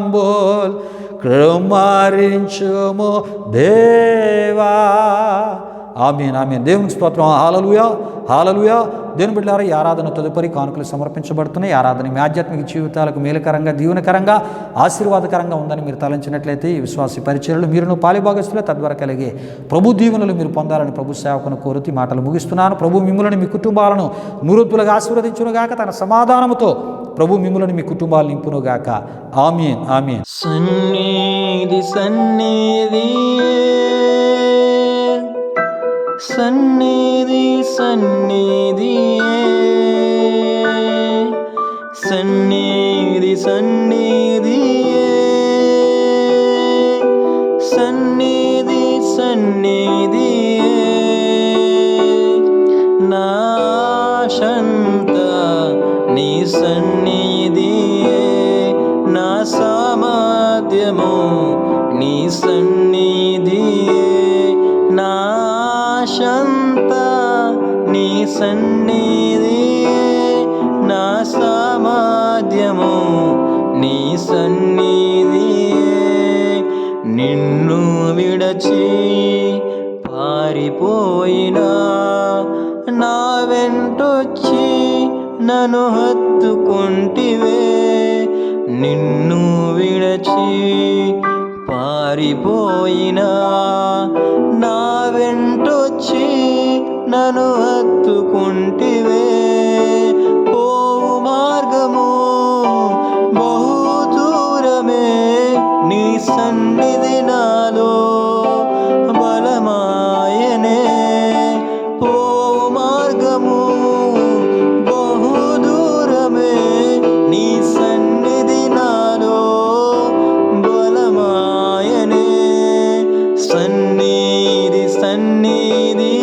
కృమారించుము దేవా. ఆమేన్ ఆమేన్. దేవునికి స్తోత్రం. హల్లెలూయా హల్లెలూయా. దేవుని బిడ్డలారా, ఈ ఆరాధన తదుపరి కానుకలు సమర్పించబడుతున్నాయి. ఈ ఆరాధన మీ ఆధ్యాత్మిక జీవితాలకు మేలుకరంగా, దీవెనకరంగా, ఆశీర్వాదకరంగా ఉందని మీరు తలంచినట్లయితే ఈ విశ్వాస పరిచర్యలు మీరును పాలిభాగస్తులే, తద్వారా కలిగే ప్రభు దీవెనలు మీరు పొందాలని ప్రభు సేవకును కోరుతూ మాటలు ముగిస్తున్నాను. ప్రభు మిమ్ములను మీ కుటుంబాలను నూరొత్తులుగా ఆశీర్వదించునుగాక. తన సమాధానముతో ప్రభు మిమ్ములను మీ కుటుంబాలు నింపునుగాక. ఆమేన్ ఆమేన్. సన్నిధి సన్నిధి సన్నిధి సన్నిధి సన్నిధి సన్నిధి సన్నిధి సన్నిధి నాశంత నీ సన్నిధి, నా సామర్థ్యము నీ సన్నిధి, నాశంత నీ సన్నిధి, నా సామర్థ్యము నీ సన్నిధి. నిన్ను విడచి పారిపోయినా నా వెంటొచ్చి నన్ను హత్తుకుంటివే. నిన్ను విడచి పారిపోయినా నా వెంటొచ్చి నన్ను హత్తుకుంటివే. పోవు మార్గము బహు దూరమే, నీ సన్నిధి నాలో బలమాయనే. పోవు మార్గము బహు దూరమే, నీ సన్నిధి నాలో బలమాయనే. సన్నిధి సన్నిధి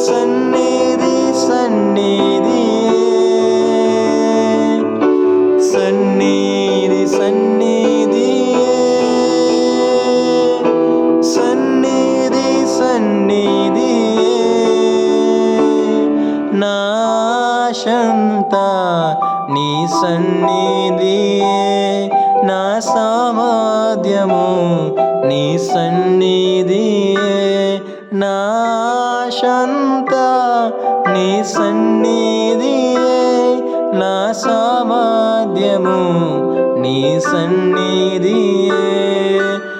సన్నిధి సన్నిధి సన్నిధి సన్నిధి సన్నిధి సన్నిధి నాశంత నీ సన్నిధి, నా సామర్థ్యము నీ సన్నిధి, నాశంత నీ సన్నిధి, నా సామర్థ్యము నీ సన్నిధి.